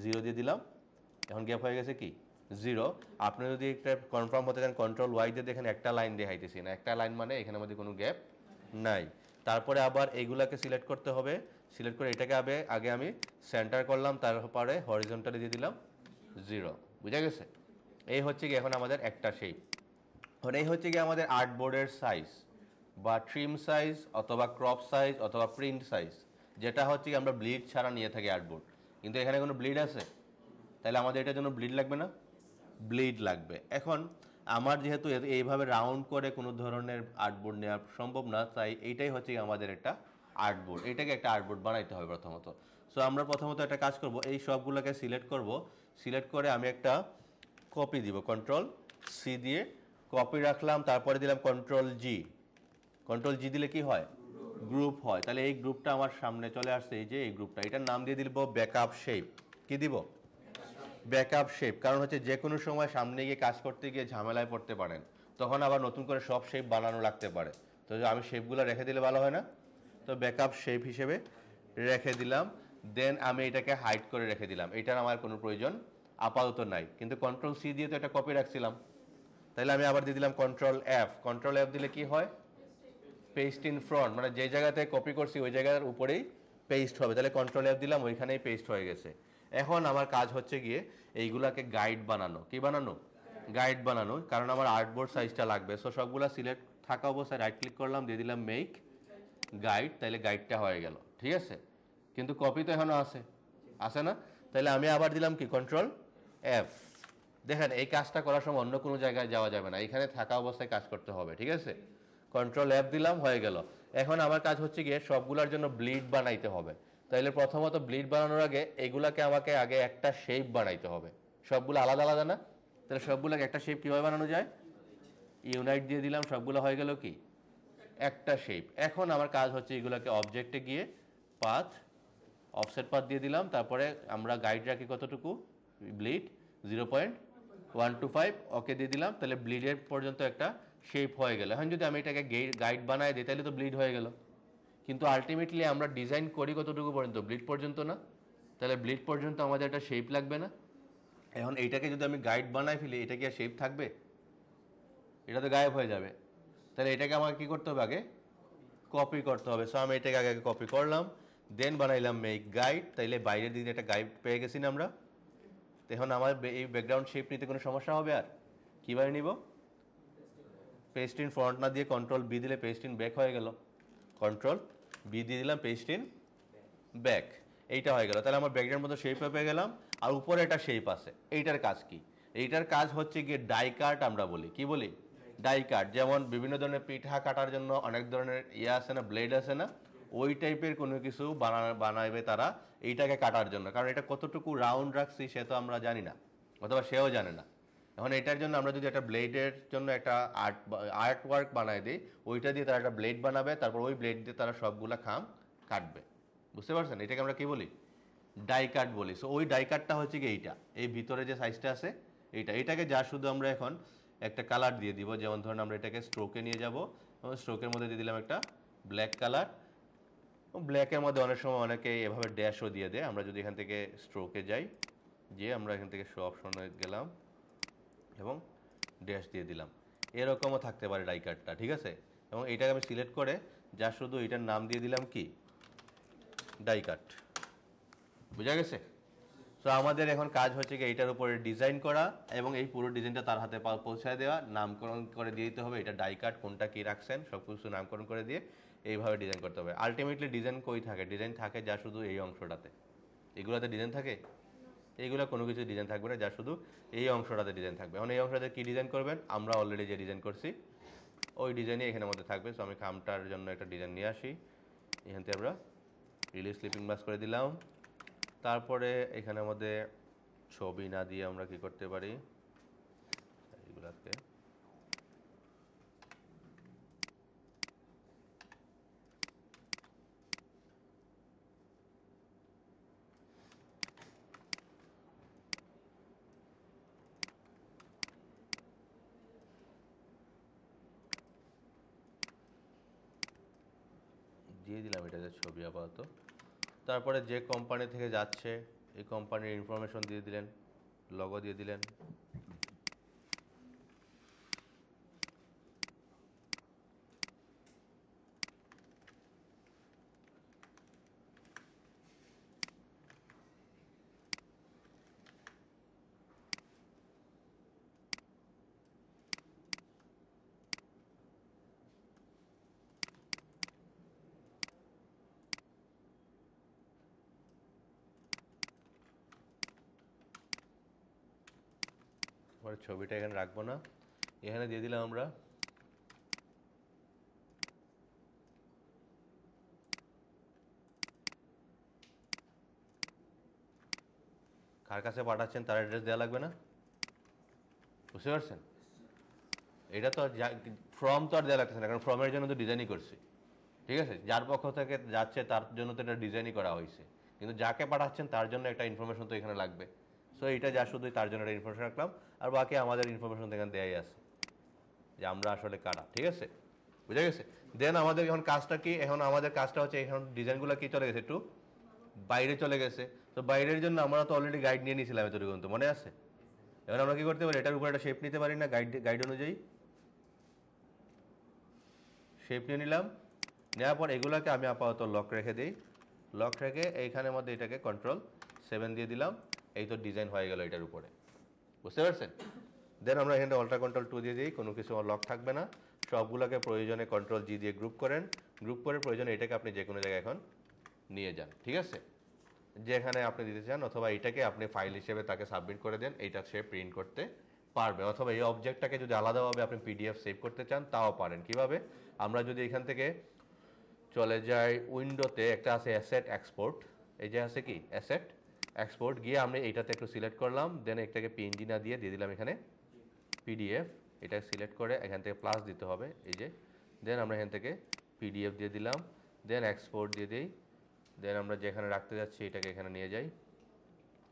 S1: 0 দিয়ে দিলাম, এখন গ্যাপ হয়ে গেছে কি 0। আপনি যদি একটা কনফার্ম হতে চান, Ctrl+Y দিয়ে দেখেন একটা লাইন দেখাইতেছি না, একটা লাইন মানে এখানের মধ্যে কোনো গ্যাপ নাই। তারপরে আবার এইগুলাকে সিলেক্ট করতে হবে, সিলেক্ট করে এটাকে আগে আমি সেন্টার করলাম, তারপরে হরিজন্টালি দিয়ে দিলাম 0, বুঝা গেছে? এই হচ্ছে কি এখন আমাদের একটা শেপ। এখন এই হচ্ছে কি আমাদের আর্টবোর্ডের সাইজ, বা ট্রিম সাইজ অথবা ক্রপ সাইজ অথবা প্রিন্ট সাইজ, যেটা হচ্ছে কি আমরা ব্লিড ছাড়া নিয়ে থাকি আর্টবোর্ড। কিন্তু এখানে কোনো ব্লিড আছে, তাহলে আমাদের এটার জন্য ব্লিড লাগবে না? ব্লিড লাগবে। এখন আমার যেহেতু এইভাবে রাউন্ড করে কোনো ধরনের আর্টবোর্ড নেওয়া সম্ভব না, তাই এইটাই হচ্ছে আমাদের একটা আর্টবোর্ড। এটাকে একটা আর্টবোর্ড বানাইতে হবে প্রথমত। সো আমরা প্রথমত একটা কাজ করব, এই সবগুলোকে সিলেক্ট করব। সিলেক্ট করে আমি একটা কপি দিব, কন্ট্রোল সি দিয়ে কপি রাখলাম, তারপরে দিলাম কন্ট্রোল জি। কন্ট্রোল জি দিলে কি হয়? গ্রুপ হয়। তাহলে এই গ্রুপটা আমার সামনে চলে আসছে, এই যে এই গ্রুপটা, এটার নাম দিয়ে দিব ব্যাকআপ শেপ। কি দিব? Backup shape. কারণ হচ্ছে যে কোনো সময় সামনে গিয়ে কাজ করতে গিয়ে ঝামেলায় পড়তে পারেন, তখন আবার নতুন করে সব শেপ বানানো লাগতে পারে। তো আমি শেপগুলো রেখে দিলে ভালো হয় না? তো ব্যাকআপ শেপ হিসেবে রেখে দিলাম। দেন আমি এটাকে হাইড করে রেখে দিলাম, এটার আমার কোনো প্রয়োজন আপাতত নাই। কিন্তু কন্ট্রোল সি দিয়ে তো এটা কপি রাখছিলাম, তাহলে আমি আবার দিয়ে দিলাম কন্ট্রোল এফ। কন্ট্রোল এফ দিলে কি হয়? পেস্ট ইন ফ্রন্ট, মানে যে জায়গাতে কপি করছি ওই জায়গার উপরেই পেস্ট হবে। তাহলে কন্ট্রোল এফ দিলাম, ওইখানেই পেস্ট হয়ে গেছে। এখন আমার কাজ হচ্ছে গিয়ে এইগুলাকে গাইড বানানো। কি বানানো? গাইড বানানো। কারণ আমার আর্টবোর্ড সাইজটা লাগবে। সো সবগুলা সিলেক্ট থাকা অবস্থায় রাইট ক্লিক করলাম, দিয়ে দিলাম মেক গাইড। তাইলে গাইডটা হয়ে গেল, ঠিক আছে। কিন্তু কপি তো এখনো আছে না? তাহলে আমি আবার দিলাম কি, কন্ট্রোল এফ। দেখেন এই কাজটা করার সময় অন্য কোনো জায়গায় যাওয়া যাবে না, এখানে থাকা অবস্থায় কাজ করতে হবে, ঠিক আছে। কন্ট্রোল এফ দিলাম, হয়ে গেল। এখন আমার কাজ হচ্ছে গিয়ে সবগুলোর জন্য ব্লিড বানাইতে হবে। তাইলে প্রথমত ব্লিড বানানোর আগে এগুলাকে আমাকে আগে একটা শেপ বানাইতে হবে। সবগুলো আলাদা আলাদা না? তাহলে সবগুলোকে একটা শেপ কীভাবে বানানো যায়? ইউনাইট দিয়ে দিলাম, সবগুলো হয়ে গেল কি একটা শেপ। এখন আমার কাজ হচ্ছে এগুলোকে অবজেক্টে গিয়ে পাথ, অফসেট পাথ দিয়ে দিলাম। তারপরে আমরা গাইড রাখি কতটুকু? ব্লিড 0.125, ওকে দিয়ে দিলাম। তাহলে ব্লিডের পর্যন্ত একটা শেপ হয়ে গেল। এখন যদি আমি এটাকে গাইড বানায় দিই তাহলে তো ব্লিড হয়ে গেল। কিন্তু আলটিমেটলি আমরা ডিজাইন করি কতটুকু পর্যন্ত? ব্লিড পর্যন্ত না? তাহলে ব্লিড পর্যন্ত আমাদের একটা শেপ লাগবে না? এখন এইটাকে যদি আমি গাইড বানায় ফেলি, এটা কি আর শেপ থাকবে? এটা তো গায়েব হয়ে যাবে। তাহলে এটাকে আমাকে কী করতে হবে? আগে কপি করতে হবে। সো আমি এটাকে আগে কপি করলাম, দেন বানাইলাম মেক গাইড। তাইলে বাইরের দিকে একটা গাইড পেয়ে গেছি না আমরা। এখন আমার এই ব্যাকগ্রাউন্ড শেপ নিতে কোনো সমস্যা হবে? আর কীভাবে নিব? পেস্ট ইন ফ্রন্ট না দিয়ে কন্ট্রোল বি দিলে পেস্ট ইন ব্যাক হয়ে গেল। কন্ট্রোল বি দিয়ে দিলাম, পেস্ট ইন ব্যাক। এইটা হয়ে গেল। তাহলে আমার ব্যাকগ্রাউন্ড মতো শেপ পেয়ে গেলাম। আর উপরে একটা শেপ আছে, এইটার কাজ কি? এইটার কাজ হচ্ছে গিয়ে ডাই কাট আমরা বলি। কি বলি? Die cut. যেমন বিভিন্ন ধরনের পিঠা কাটার জন্য অনেক ধরনের আছে না, ব্লেড আছে না, ওই টাইপের কোনো কিছু বানাবে তারা এইটাকে কাটার জন্য। কারণ এটা কতটুকু রাউন্ড রাখছি সে তো আমরা জানি না, অথবা সেও জানে না। এখন এটার জন্য আমরা যদি একটা ব্লেডের জন্য একটা আর্ট ওয়ার্ক বানাই দিই, ওইটা দিয়ে তারা একটা ব্লেড বানাবে, তারপর ওই ব্লেড দিয়ে তারা সবগুলা খাম কাটবে। বুঝতে পারছেন? এটাকে আমরা কি বলি? ডাই কাট বলি। সো ওই ডাই কাটটা হচ্ছে কি এইটা, এই ভিতরে যে সাইজটা আছে এটাকে যা শুধু আমরা এখন একটা কালার দিয়ে দিব। যেমন ধরুন আমরা এটাকে স্ট্রোকে নিয়ে যাব, স্ট্রোকের মধ্যে দিয়ে দিলাম একটা ব্ল্যাক কালার। ব্ল্যাকের মধ্যে অনেক সময় অনেকে এভাবে ড্যাশও দিয়ে দেয়। আমরা যদি এখান থেকে স্ট্রোকে যাই, যে আমরা এখান থেকে শো অপশনে গেলাম এবং ড্যাশ দিয়ে দিলাম, এরকমও থাকতে পারে ডাই কাটটা, ঠিক আছে। এবং এটাকে আমি সিলেক্ট করে যা শুধু এটার নাম দিয়ে দিলাম কি, ডাই কাট। বুঝা গেছে? তো আমাদের এখন কাজ হচ্ছে কি এইটার উপরে ডিজাইন করা এবং এই পুরো ডিজাইনটা তার হাতে পৌঁছায় দেওয়া, নামকরণ করে দিয়ে দিতে হবে। এটা ডাই কাট, কোনটা কি রাখছেন সব কিছু নামকরণ করে দিয়ে এইভাবে ডিজাইন করতে হবে। আলটিমেটলি ডিজাইন কই থাকে? ডিজাইন থাকে যা শুধু এই অংশটাতে। এগুলোতে ডিজাইন থাকে? এইগুলো কোনো কিছু ডিজাইন থাকবে না, যা শুধু এই অংশটাতে ডিজাইন থাকবে। এখন এই অংশটাতে কী ডিজাইন করবেন? আমরা অলরেডি যে ডিজাইন করছি ওই ডিজাইনই এখানের মধ্যে থাকবে। সো আমি খামটার জন্য একটা ডিজাইন নিয়ে আসি, এখান থেকে আমরা রিলিজ স্লিপিং ব্লাস করে দিলাম। তারপরে এখানের মধ্যে ছবি না দিয়ে আমরা কি করতে পারি, এগুলাকে দিয়ে দিলাম এটাতে ছবি আপাতত। তারপরে যে কোম্পানি থেকে যাচ্ছে এই কোম্পানির ইনফরমেশন দিয়ে দিলেন, লগো দিয়ে দিলেন। পরে ছবিটা এখানে রাখবো না, এখানে দিয়ে দিলাম আমরা কার কাছে পাঠাচ্ছেন তার অ্যাড্রেস দেওয়া লাগবে না, বুঝতে পারছেন? এটা তো ফর্ম তো আর দেওয়া লাগতেছে না, কারণ ফর্মের জন্য তো ডিজাইনই করছি, ঠিক আছে? যার পক্ষ থেকে যাচ্ছে তার জন্য তো এটা ডিজাইনই করা হয়েছে, কিন্তু যাকে পাঠাচ্ছেন তার জন্য একটা ইনফরমেশন তো এখানে লাগবে। সো এটা যা শুধুই তার জন্য একটা ইনফরমেশন রাখলাম, আর বাকি আমাদের ইনফরমেশন এখানে দেয়াই আছে যে আমরা আসলে কারা, ঠিক আছে? বুঝা গেছে? দেন আমাদের এখন কাজটা কি, এখন আমাদের কাজটা হচ্ছে এখন ডিজাইনগুলো কি চলে গেছে একটু বাইরে চলে গেছে। তো বাইরের জন্য আমরা তো অলরেডি গাইড নিয়ে নিয়েছিলাম এতটুকু, কিন্তু মনে আছে? এবার আমরা কি করতে পারি, এটার উপরে একটা শেপ নিতে পারি না? গাইড অনুযায়ী শেপ নিয়ে নিলাম, নেওয়ার পর এগুলোকে আমি আপাতত লক রেখে দিই, লক রেখে এইখানের মধ্যে এটাকে Ctrl+7 দিয়ে দিলাম, এই তো ডিজাইন হয়ে গেল এটার উপরে, বুঝতে পারছেন? দেন আমরা এখানে Alt+Ctrl+2 দিয়ে দিই, কোনো কিছু লক থাকবে না, সবগুলোকে প্রয়োজনে Ctrl+G দিয়ে গ্রুপ করেন, গ্রুপ করে প্রয়োজনে এটাকে আপনি যে কোনো জায়গায় এখন নিয়ে যান, ঠিক আছে? যেখানে আপনি দিতে চান, অথবা এটাকে আপনি ফাইল হিসেবে তাকে সাবমিট করে দেন, এইটা সে প্রিন্ট করতে পারবে। অথবা এই অবজেক্টটাকে যদি আলাদাভাবে আপনি পিডিএফ সেভ করতে চান তাও পারেন। কিভাবে? আমরা যদি এখান থেকে চলে যাই উইন্ডোতে, একটা আছে অ্যাসেট এক্সপোর্ট, এই যে আছে কি অ্যাসেট এক্সপোর্ট, গিয়ে আমি এইটাতে একটু সিলেক্ট করলাম, দেন এটাকে পিএনজি না দিয়ে দিলাম এখানে পিডিএফ, এটা সিলেক্ট করে এখান থেকে প্লাস দিতে হবে, এই যে, দেন আমরা এখান থেকে পিডিএফ দিয়ে দিলাম, দেন এক্সপোর্ট দিয়ে দিই, দেন আমরা যেখানে রাখতে যাচ্ছি এটাকে এখানে নিয়ে যাই,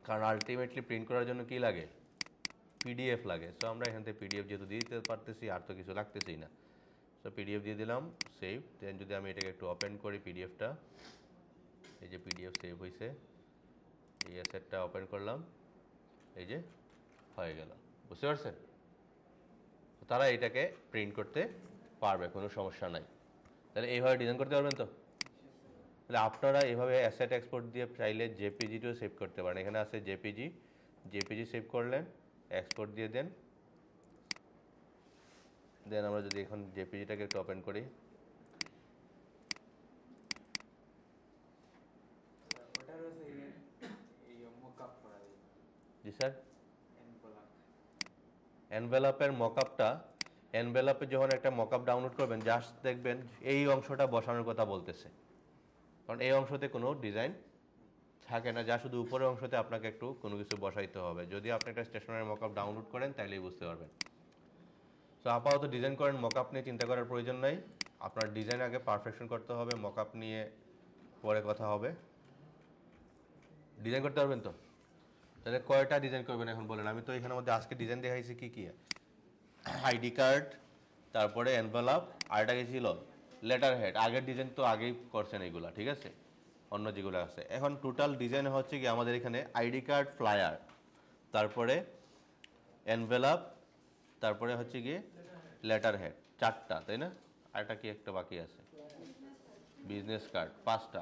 S1: কারণ আলটিমেটলি প্রিন্ট করার জন্য কি লাগে, পিডিএফ লাগে। সো আমরা এখান থেকে পিডিএফ যেহেতু দিয়ে দিতে পারতেছি, আর তো কিছু লাগতেছেই না, সো পিডিএফ দিয়ে দিলাম, সেভ। দেন যদি আমি এটাকে একটু ওপেন করি পিডিএফটা, এই যে পিডিএফ সেভ হয়েছে, এই অ্যাসেটটা ওপেন করলাম, এই যে হয়ে গেল, বুঝতে পারছেন? তারা এটাকে প্রিন্ট করতে পারবে, কোনো সমস্যা নাই। তাহলে এইভাবে ডিজাইন করতে পারবেন তো? তাহলে আপনারা এইভাবে অ্যাসেট এক্সপোর্ট দিয়ে চাইলে জেপিজিটিও সেভ করতে পারেন, এখানে আছে জেপিজি সেভ করলেন, এক্সপোর্ট দিয়ে দেন, দেন আমরা যদি এখন জেপিজিটাকে একটু ওপেন করি, জি স্যার, এনভেলপের মকআপটা, এনভেলপে যখন একটা মকআপ ডাউনলোড করবেন জাস্ট দেখবেন এই অংশটা বসানোর কথা বলতেছে, কারণ এই অংশতে কোনো ডিজাইন থাকে না, যা শুধু উপরের অংশতে আপনাকে একটু কোনো কিছু বসাইতে হবে। যদি আপনি একটা স্টেশনারি মকআপ ডাউনলোড করেন তাইলেই বুঝতে পারবেন। সো আপাতত ডিজাইন করেন, মকআপ নিয়ে চিন্তা করার প্রয়োজন নাই, আপনার ডিজাইন আগে পারফেকশন করতে হবে, মকআপ নিয়ে পরে কথা হবে। ডিজাইন করতে পারবেন তো? তাহলে কয়টা ডিজাইন করবেন এখন বলেন? আমি তো এখানের মধ্যে আজকে ডিজাইন দেখাইছি কি কি, আইডি কার্ড, তারপরে এনভেলপ, আর এটা কি ছিল লেটার হেড, আগের ডিজাইন তো আগেই করছেন এইগুলা, ঠিক আছে? অন্য যেগুলো আছে এখন টোটাল ডিজাইন হচ্ছে কি আমাদের এখানে আইডি কার্ড, ফ্লায়ার, তারপরে এনভেলপ, তারপরে হচ্ছে গিয়ে লেটার হেড, চারটা, তাই না? আরেকটা কি একটা বাকি আছে, বিজনেস কার্ড, পাঁচটা।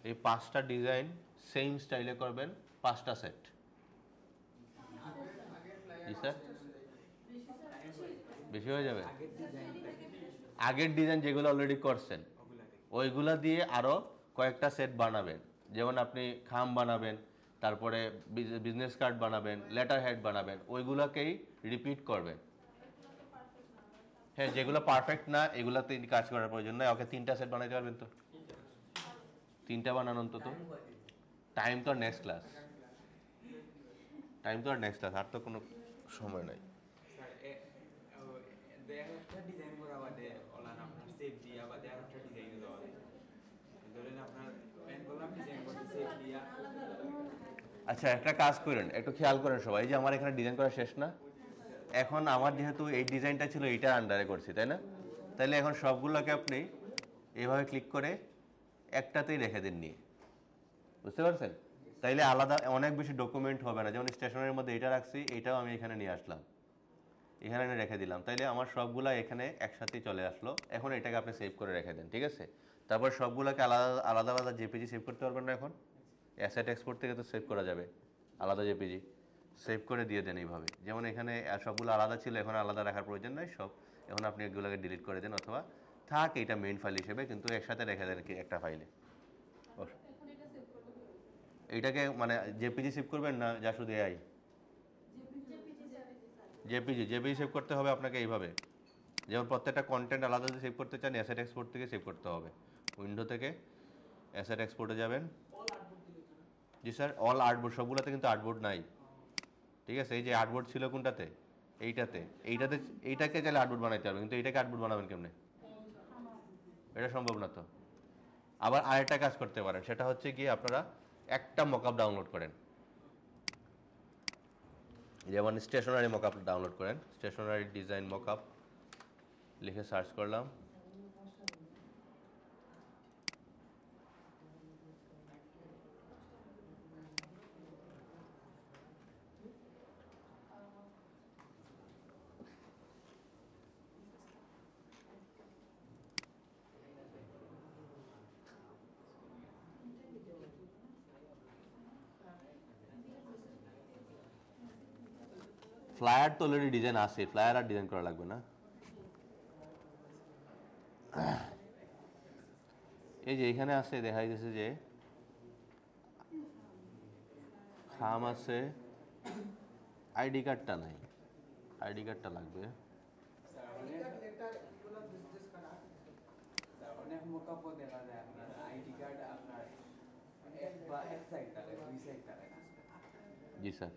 S1: এই পাঁচটা ডিজাইন সেম স্টাইলে করবেন, পাঁচটা সেট। জি স্যার, বেশি হয়ে যাবে? আগের ডিজাইন যেগুলো অলরেডি করছেন ওইগুলা দিয়ে আরও কয়েকটা সেট বানাবেন, যেমন আপনি খাম বানাবেন, তারপরে বিজনেস কার্ড বানাবেন, লেটার হেড বানাবেন, ওইগুলোকেই রিপিট করবেন। হ্যাঁ, যেগুলো পারফেক্ট না এগুলোতে কাজ করার প্রয়োজন নাই, ওকে তিনটা সেট বানাইতে পারবেন তো? তিনটা বানানো অন্তত। টাইম তো নেক্সট ক্লাস, আর তো কোনো সময় নাই। আচ্ছা, একটা কাজ করেন, একটু খেয়াল করেন সবাই, যে আমার এখানে ডিজাইন করা শেষ না, এখন আমার যেহেতু এই ডিজাইনটা ছিল এইটার আন্ডারে করছি, তাই না? তাইলে এখন সবগুলোকে আপনি এইভাবে ক্লিক করে একটাতেই রেখে দিন নিয়ে, বুঝতে পারছেন? তাইলে আলাদা অনেক বেশি ডকুমেন্ট হবে না, যেমন স্টেশনের মধ্যে এইটা রাখছি, এইটাও আমি এখানে নিয়ে আসলাম, এখানে এনে রেখে দিলাম, তাইলে আমার সবগুলা এখানে একসাথেই চলে আসলো। এখন এটাকে আপনি সেভ করে রেখে দেন, ঠিক আছে? তারপর সবগুলোকে আলাদা আলাদা আলাদা জেপিজি সেভ করতে পারবেন না, এখন অ্যাসেট এক্সপোর্ট থেকে তো সেভ করা যাবে আলাদা জেপিজি, সেভ করে দিয়ে দেন এইভাবে। যেমন এখানে সবগুলো আলাদা ছিল, এখন আলাদা রাখার প্রয়োজন নাই, সব এখন আপনি এগুলোকে ডিলিট করে দেন, অথবা থাক এটা মেইন ফাইল হিসেবে, কিন্তু একসাথে রেখে দেন কি একটা ফাইলে। এইটাকে মানে জেপিজি সেভ করবেন না, যা শুধু এআই জেপিজি সেভ করতে হবে আপনাকে এইভাবে, যেমন প্রত্যেকটা কন্টেন্ট আলাদা যদি সেভ করতে চান অ্যাসেট এক্সপোর্ট থেকে সেভ করতে হবে। উইন্ডো থেকে অ্যাসেট এক্সপোর্টে যাবেন। জি স্যার, অল আর্টবোর্ড, সবগুলোতে কিন্তু আর্টবোর্ড নাই, ঠিক আছে? এই যে আর্টবোর্ড ছিল কোনটাতে, এইটাতে, এইটাকে চাইলে আর্টবোর্ড বানাইতে হবে, কিন্তু এইটাকে আর্টবোর্ড বানাবেন কেমনে? এটা সম্ভব না তো। আবার আরেকটা কাজ করতে পারেন, সেটা হচ্ছে গিয়ে আপনারা একটা মকআপ ডাউনলোড করেন, যেমন স্টেশনারি মকআপ ডাউনলোড করেন, স্টেশনারি ডিজাইন মকআপ লিখে সার্চ করলাম। ফ্লায়ার তো অলরেডি ডিজাইন আছে, ফ্লায়ার আর ডিজাইন করা লাগবে না। এই যে এখানে আছে, দেখা যাচ্ছে যে খাম আছে, আইডি কার্ডটা নাই, আইডি কার্ডটা লাগবে।
S2: অনেক মোকাপও দেখা যায় আপনার আইডি কার্ড আপনার এক বা এক সাইড থাকে, দুই সাইড থাকে না।
S1: জি স্যার।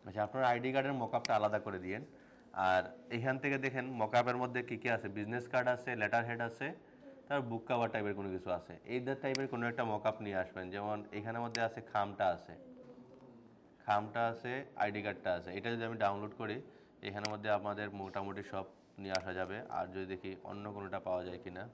S1: আচ্ছা, আপনার আইডি কার্ডের মকআপটা আলাদা করে দিয়েন। আর এখান থেকে দেখেন মকআপের মধ্যে কী কী আছে, বিজনেস কার্ড আছে, লেটার হেড আছে, তার বুক কাভার টাইপের কোনো কিছু আছে। এইদের টাইপের কোনো একটা মকআপ নিয়ে আসবেন, যেমন এখানের মধ্যে আছে খামটা আছে, খামটা আছে, আইডি কার্ডটা আছে। এটা যদি আমি ডাউনলোড করি, এখানের মধ্যে আমাদের মোটামুটি সব নিয়ে আসা যাবে। আর যদি দেখি অন্য কোনোটা পাওয়া যায় কিনা।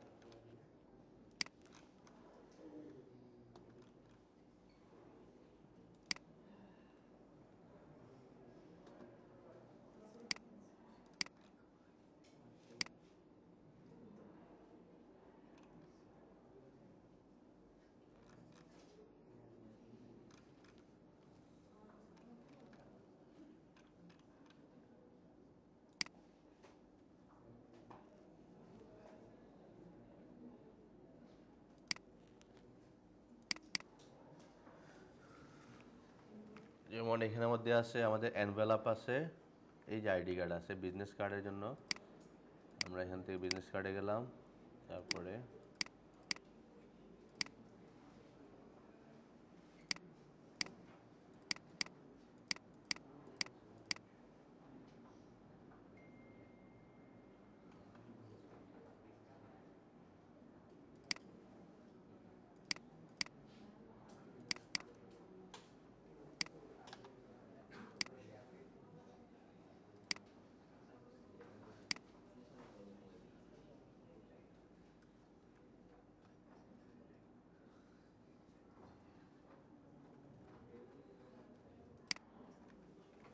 S1: যেমন এখানের মধ্যে আছে আমাদের এনভেলাপ আছে, এই যে আইডি কার্ড আছে বিজনেস কার্ডের জন্য। আমরা এখান থেকে বিজনেস কার্ডে গেলাম, তারপরে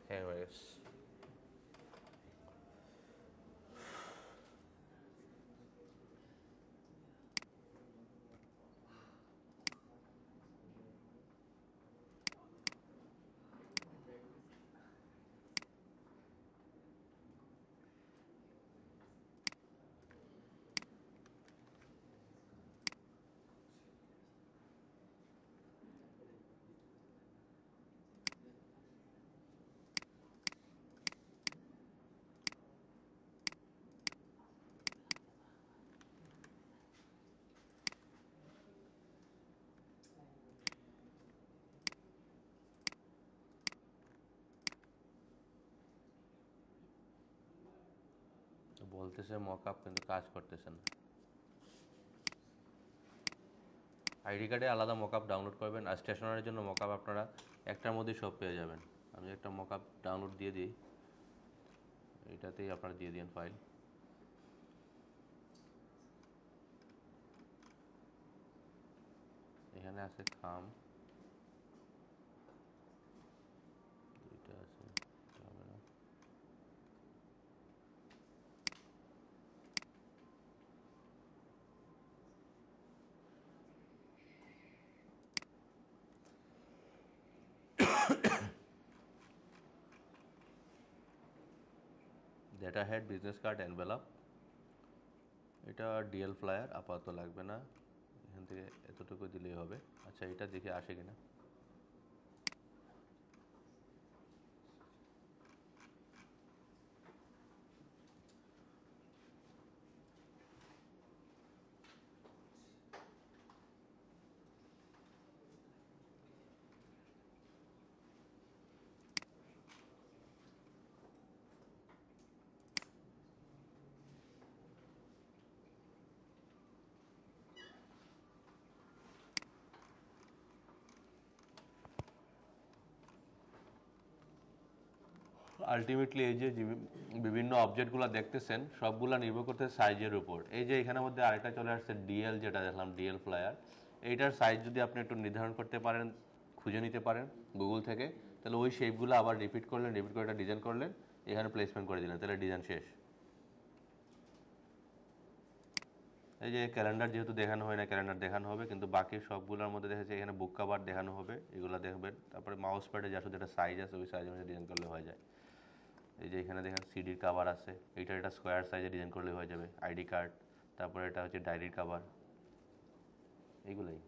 S1: হ্যাঁ হয়ে গেছে। বলতেছে মকআপ, কিন্তু কাজ করতেছে না। আইডি কার্ডে আলাদা মকআপ ডাউনলোড করবেন, আর স্টেশনারির জন্য মকআপ আপনারা একটার মধ্যেই সব পেয়ে যাবেন। আমি একটা মকআপ ডাউনলোড দিয়ে দিই, এটাতেই আপনারা দিয়ে দিন ফাইল। এখানে আছে খাম, এটা আছে, এটা হবে না। Data head, business card, envelope, এটা ডিএল ফ্লায়ার আপাতত লাগবে না, এখান থেকে এতটুকু দিলেই হবে। আচ্ছা এটা দেখে আসে কিনা। আলটিমেটলি এই যে বিভিন্ন অবজেক্টগুলো দেখতেছেন সবগুলো নির্ভর করতেছে সাইজের উপর। এই যে এখানের মধ্যে আরেকটা চলে আসছে ডিএল, যেটা দেখলাম ডিএল ফ্লায়ার, এইটার সাইজ যদি আপনি একটু নির্ধারণ করতে পারেন, খুঁজে নিতে পারেন গুগল থেকে, তাহলে ওই শেপগুলো আবার রিপিট করলেন, রিপিট করে একটা ডিজাইন করলেন, এখানে প্লেসমেন্ট করে দিলেন, তাহলে ডিজাইন শেষ। এই যে ক্যালেন্ডার যেহেতু দেখানো হয় না, ক্যালেন্ডার দেখানো হবে, কিন্তু বাকি সবগুলোর মধ্যে দেখা যাচ্ছে এখানে বুক কাভার দেখানো হবে, এগুলো দেখবেন। তারপরে মাউস প্যাডে যা শুধু একটা সাইজ আছে ওই সাইজ অনুযায়ী ডিজাইন করলে হয়ে যায়। এই যে এখানে দেখেন সিডির কাভার আছে, এইটার একটা স্কোয়ার সাইজে ডিজাইন করলে হয়ে যাবে। আইডি কার্ড, তারপরে এটা হচ্ছে ডায়েরির কাভার, এইগুলাই।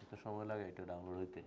S1: এত সময় লাগে এটা ডাউনলোড হইতে।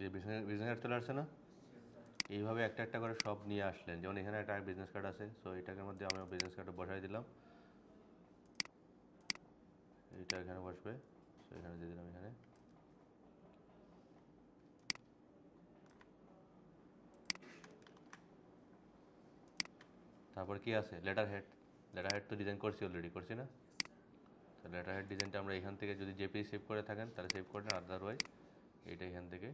S1: যে বিজনেস কার্ড চলে আসছে না, এইভাবে একটা একটা করে সব নিয়ে আসলেন। যেমন এখানে একটা বিজনেস কার্ড আছে, সো এটার মধ্যে আমি বিজনেস কার্ডটা বসাই দিলাম, এইটা এখানে বসবে, সো এখানে দিয়ে দিলাম এখানে। তারপর কি আছে, লেটার হেড। লেটার হেড তো ডিজাইন করছি, অলরেডি করছি না? তো লেটার হেড ডিজাইনটা আমরা এখান থেকে যদি জেপিজি সেভ করে থাকেন তাহলে সেভ করেন, আদারওয়াইজ এটা এখান থেকে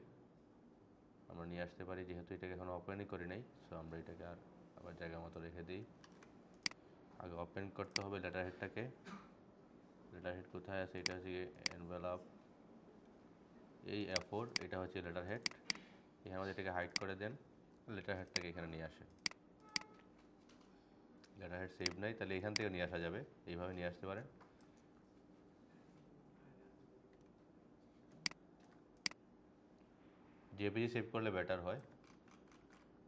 S1: আমরা নিয়ে আসতে পারি। যেহেতু এটাকে এখন ওপেনই করি নাই, সো আমরা এটাকে আর আবার জায়গা মতো রেখে দিই। আগে ওপেন করতে হবে লেটার হেডটাকে। লেটার হেড কোথায় আছে, এটা হচ্ছে এনভেলপ, এই A4, এটা হচ্ছে লেটার হেড। এখানে আমাদের এটাকে হাইড করে দেন, লেটার হেডটাকে এখানে নিয়ে আসে। লেটার হেড সেভ নাই, তাহলে এখান থেকে নিয়ে আসা যাবে, এইভাবে নিয়ে আসতে পারেন। জেপিজি সেভ করলে বেটার হয়,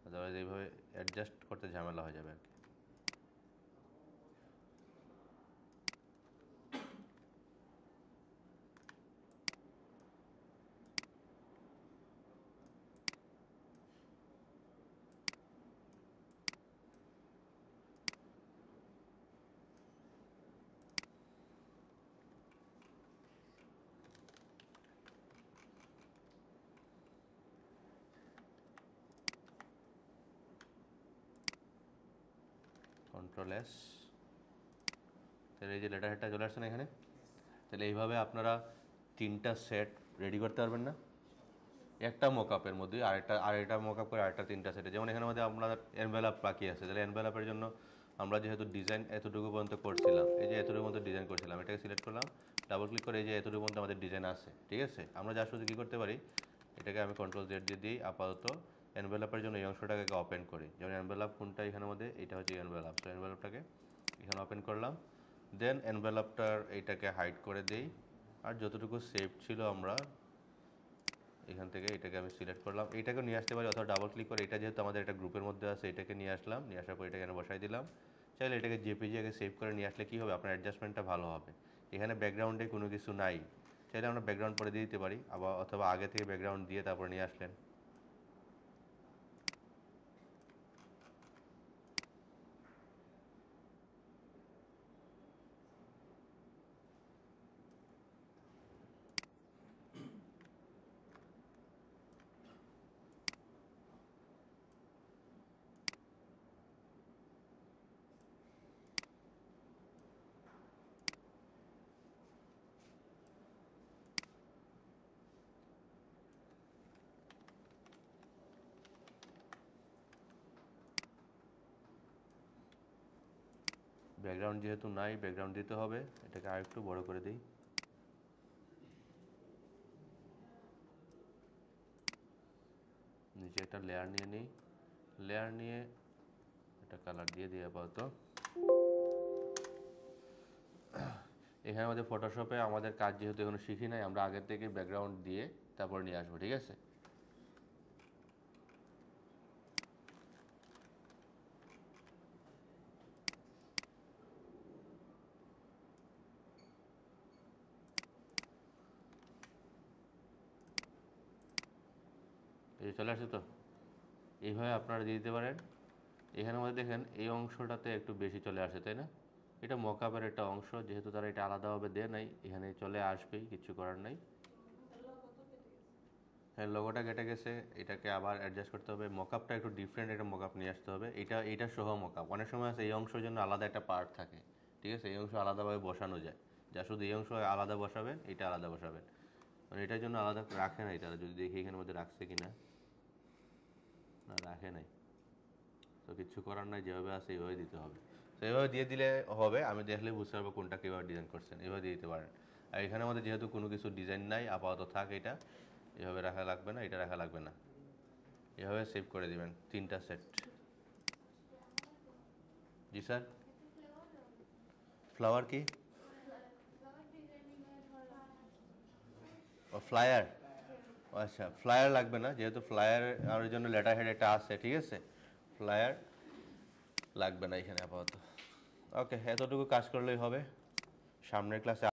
S1: আদারওয়াইজ এইভাবে অ্যাডজাস্ট করতে ঝামেলা হয়ে যাবে আর কি। কন্ট্রোল এস, তাহলে এই যে লেটার হেডটা চলে আসছে না এখানে। তাহলে এইভাবে আপনারা 3টা সেট রেডি করতে পারবেন না, একটা মকআপের মধ্যে আরেকটা মকআপ করে আরেকটা 3টা সেটে। যেমন এখানে মধ্যে আমরা এনভেলাপ বাকি আছে, তাহলে এনভেলাপের জন্য আমরা যেহেতু ডিজাইন এতটুকু পর্যন্ত করছিলাম, এই যে এতটুকু মতো ডিজাইন করছিলাম, এটাকে সিলেক্ট করলাম, ডাবল ক্লিক করে এই যে এতটুকু মধ্যে আমাদের ডিজাইন আছে, ঠিক আছে। আমরা যা শুধু কী করতে পারি, এটাকে আমি কন্ট্রোল জেড দিয়ে দিই, আপাতত এনভেলপের জন্য এই অংশটাকে ওপেন করি। যেমন এনভেলপ কোনটা এখানের মধ্যে, এটা হচ্ছে এনভেলপ, সো এনভেলপটাকে এখানে ওপেন করলাম। দেন এনভেলপটার এইটাকে হাইড করে দিই, আর যতটুকু সেভ ছিল আমরা এখান থেকে এটাকে আমি সিলেক্ট করলাম। এটাকে নিয়ে আসতে পারি, অথবা ডাবল ক্লিক করে এটা যেহেতু আমাদের একটা গ্রুপের মধ্যে আছে এটাকে নিয়ে আসলাম, নিয়ে আসার পর এটাকে এখানে বসাই দিলাম। চাইলে এটাকে জেপিজি আগে সেভ করে নিয়ে আসলে কী হবে, আপনার অ্যাডজাস্টমেন্টটা ভালো হবে। এখানে ব্যাকগ্রাউন্ডে কোনো কিছু নাই, চাইলে আমরা ব্যাকগ্রাউন্ড পরে দিয়ে দিতে পারি, আবার অথবা আগে থেকে ব্যাকগ্রাউন্ড দিয়ে তারপর নিয়ে আসলেন। ব্যাকগ্রাউন্ড যেহেতু নাই, ব্যাকগ্রাউন্ড দিতে হবে, এটাকে আর একটু বড় করে দিই। নিচে একটা লেয়ার নিয়ে নিই, লেয়ার নিয়ে একটা কালার দিয়ে দিই আপাতত। এখানে আমাদের ফটোশপে আমাদের কাজ যেহেতু এখনো শিখি নাই, আমরা আগের থেকে ব্যাকগ্রাউন্ড দিয়ে তারপর নিয়ে আসবো, ঠিক আছে। এই চলে আসছে তো, এইভাবে আপনারা দিয়ে দিতে পারেন। এখানের মধ্যে দেখেন এই অংশটাতে একটু বেশি চলে আসে, তাই না? এটা মকআপের একটা অংশ, যেহেতু তারা এটা আলাদাভাবে দেয় নাই, এখানে চলে আসবেই, কিছু করার নাই। হ্যাঁ, লোগোটা কেটে গেছে, এটাকে আবার অ্যাডজাস্ট করতে হবে। মকআপটা একটু ডিফারেন্ট একটা মকআপ নিয়ে আসতে হবে। এটা সহ মকআপ, অনেক সময় আছে এই অংশের জন্য আলাদা একটা পার্ট থাকে, ঠিক আছে। এই অংশ আলাদাভাবে বসানো যায়, যা শুধু এই অংশ আলাদা বসাবেন, এটা আলাদা বসাবেন, মানে এটার জন্য আলাদা রাখে নাই তারা। যদি দেখি এখানের মধ্যে রাখছে কিনা, না রাখে নাই, তো কিছু করার নাই, যেভাবে আছে এইভাবে দিতে হবে। তো এইভাবে দিয়ে দিলে হবে, আমি দেখলে বুঝতে পারবো কোনটা কীভাবে ডিজাইন করছেন, এইভাবে দিয়ে দিতে পারেন। আর এখানে আমাদের যেহেতু কোনো কিছু ডিজাইন নাই, আপাতত থাক, এটা এভাবে রাখা লাগবে না, এটা রাখা লাগবে না, এভাবে সেভ করে দিবেন 3টা সেট। জি স্যার, ফ্লাওয়ার কি, ও ফ্লায়ার, আচ্ছা ফ্লায়ার লাগবে না, যেহেতু ফ্লায়ার আর জন্য লেটার হেড একটা আছে, ঠিক আছে, ফ্লায়ার লাগবে না এখানে আপাতত। ওকে, এতটুকু কাজ করলেই হবে। সামনের ক্লাসে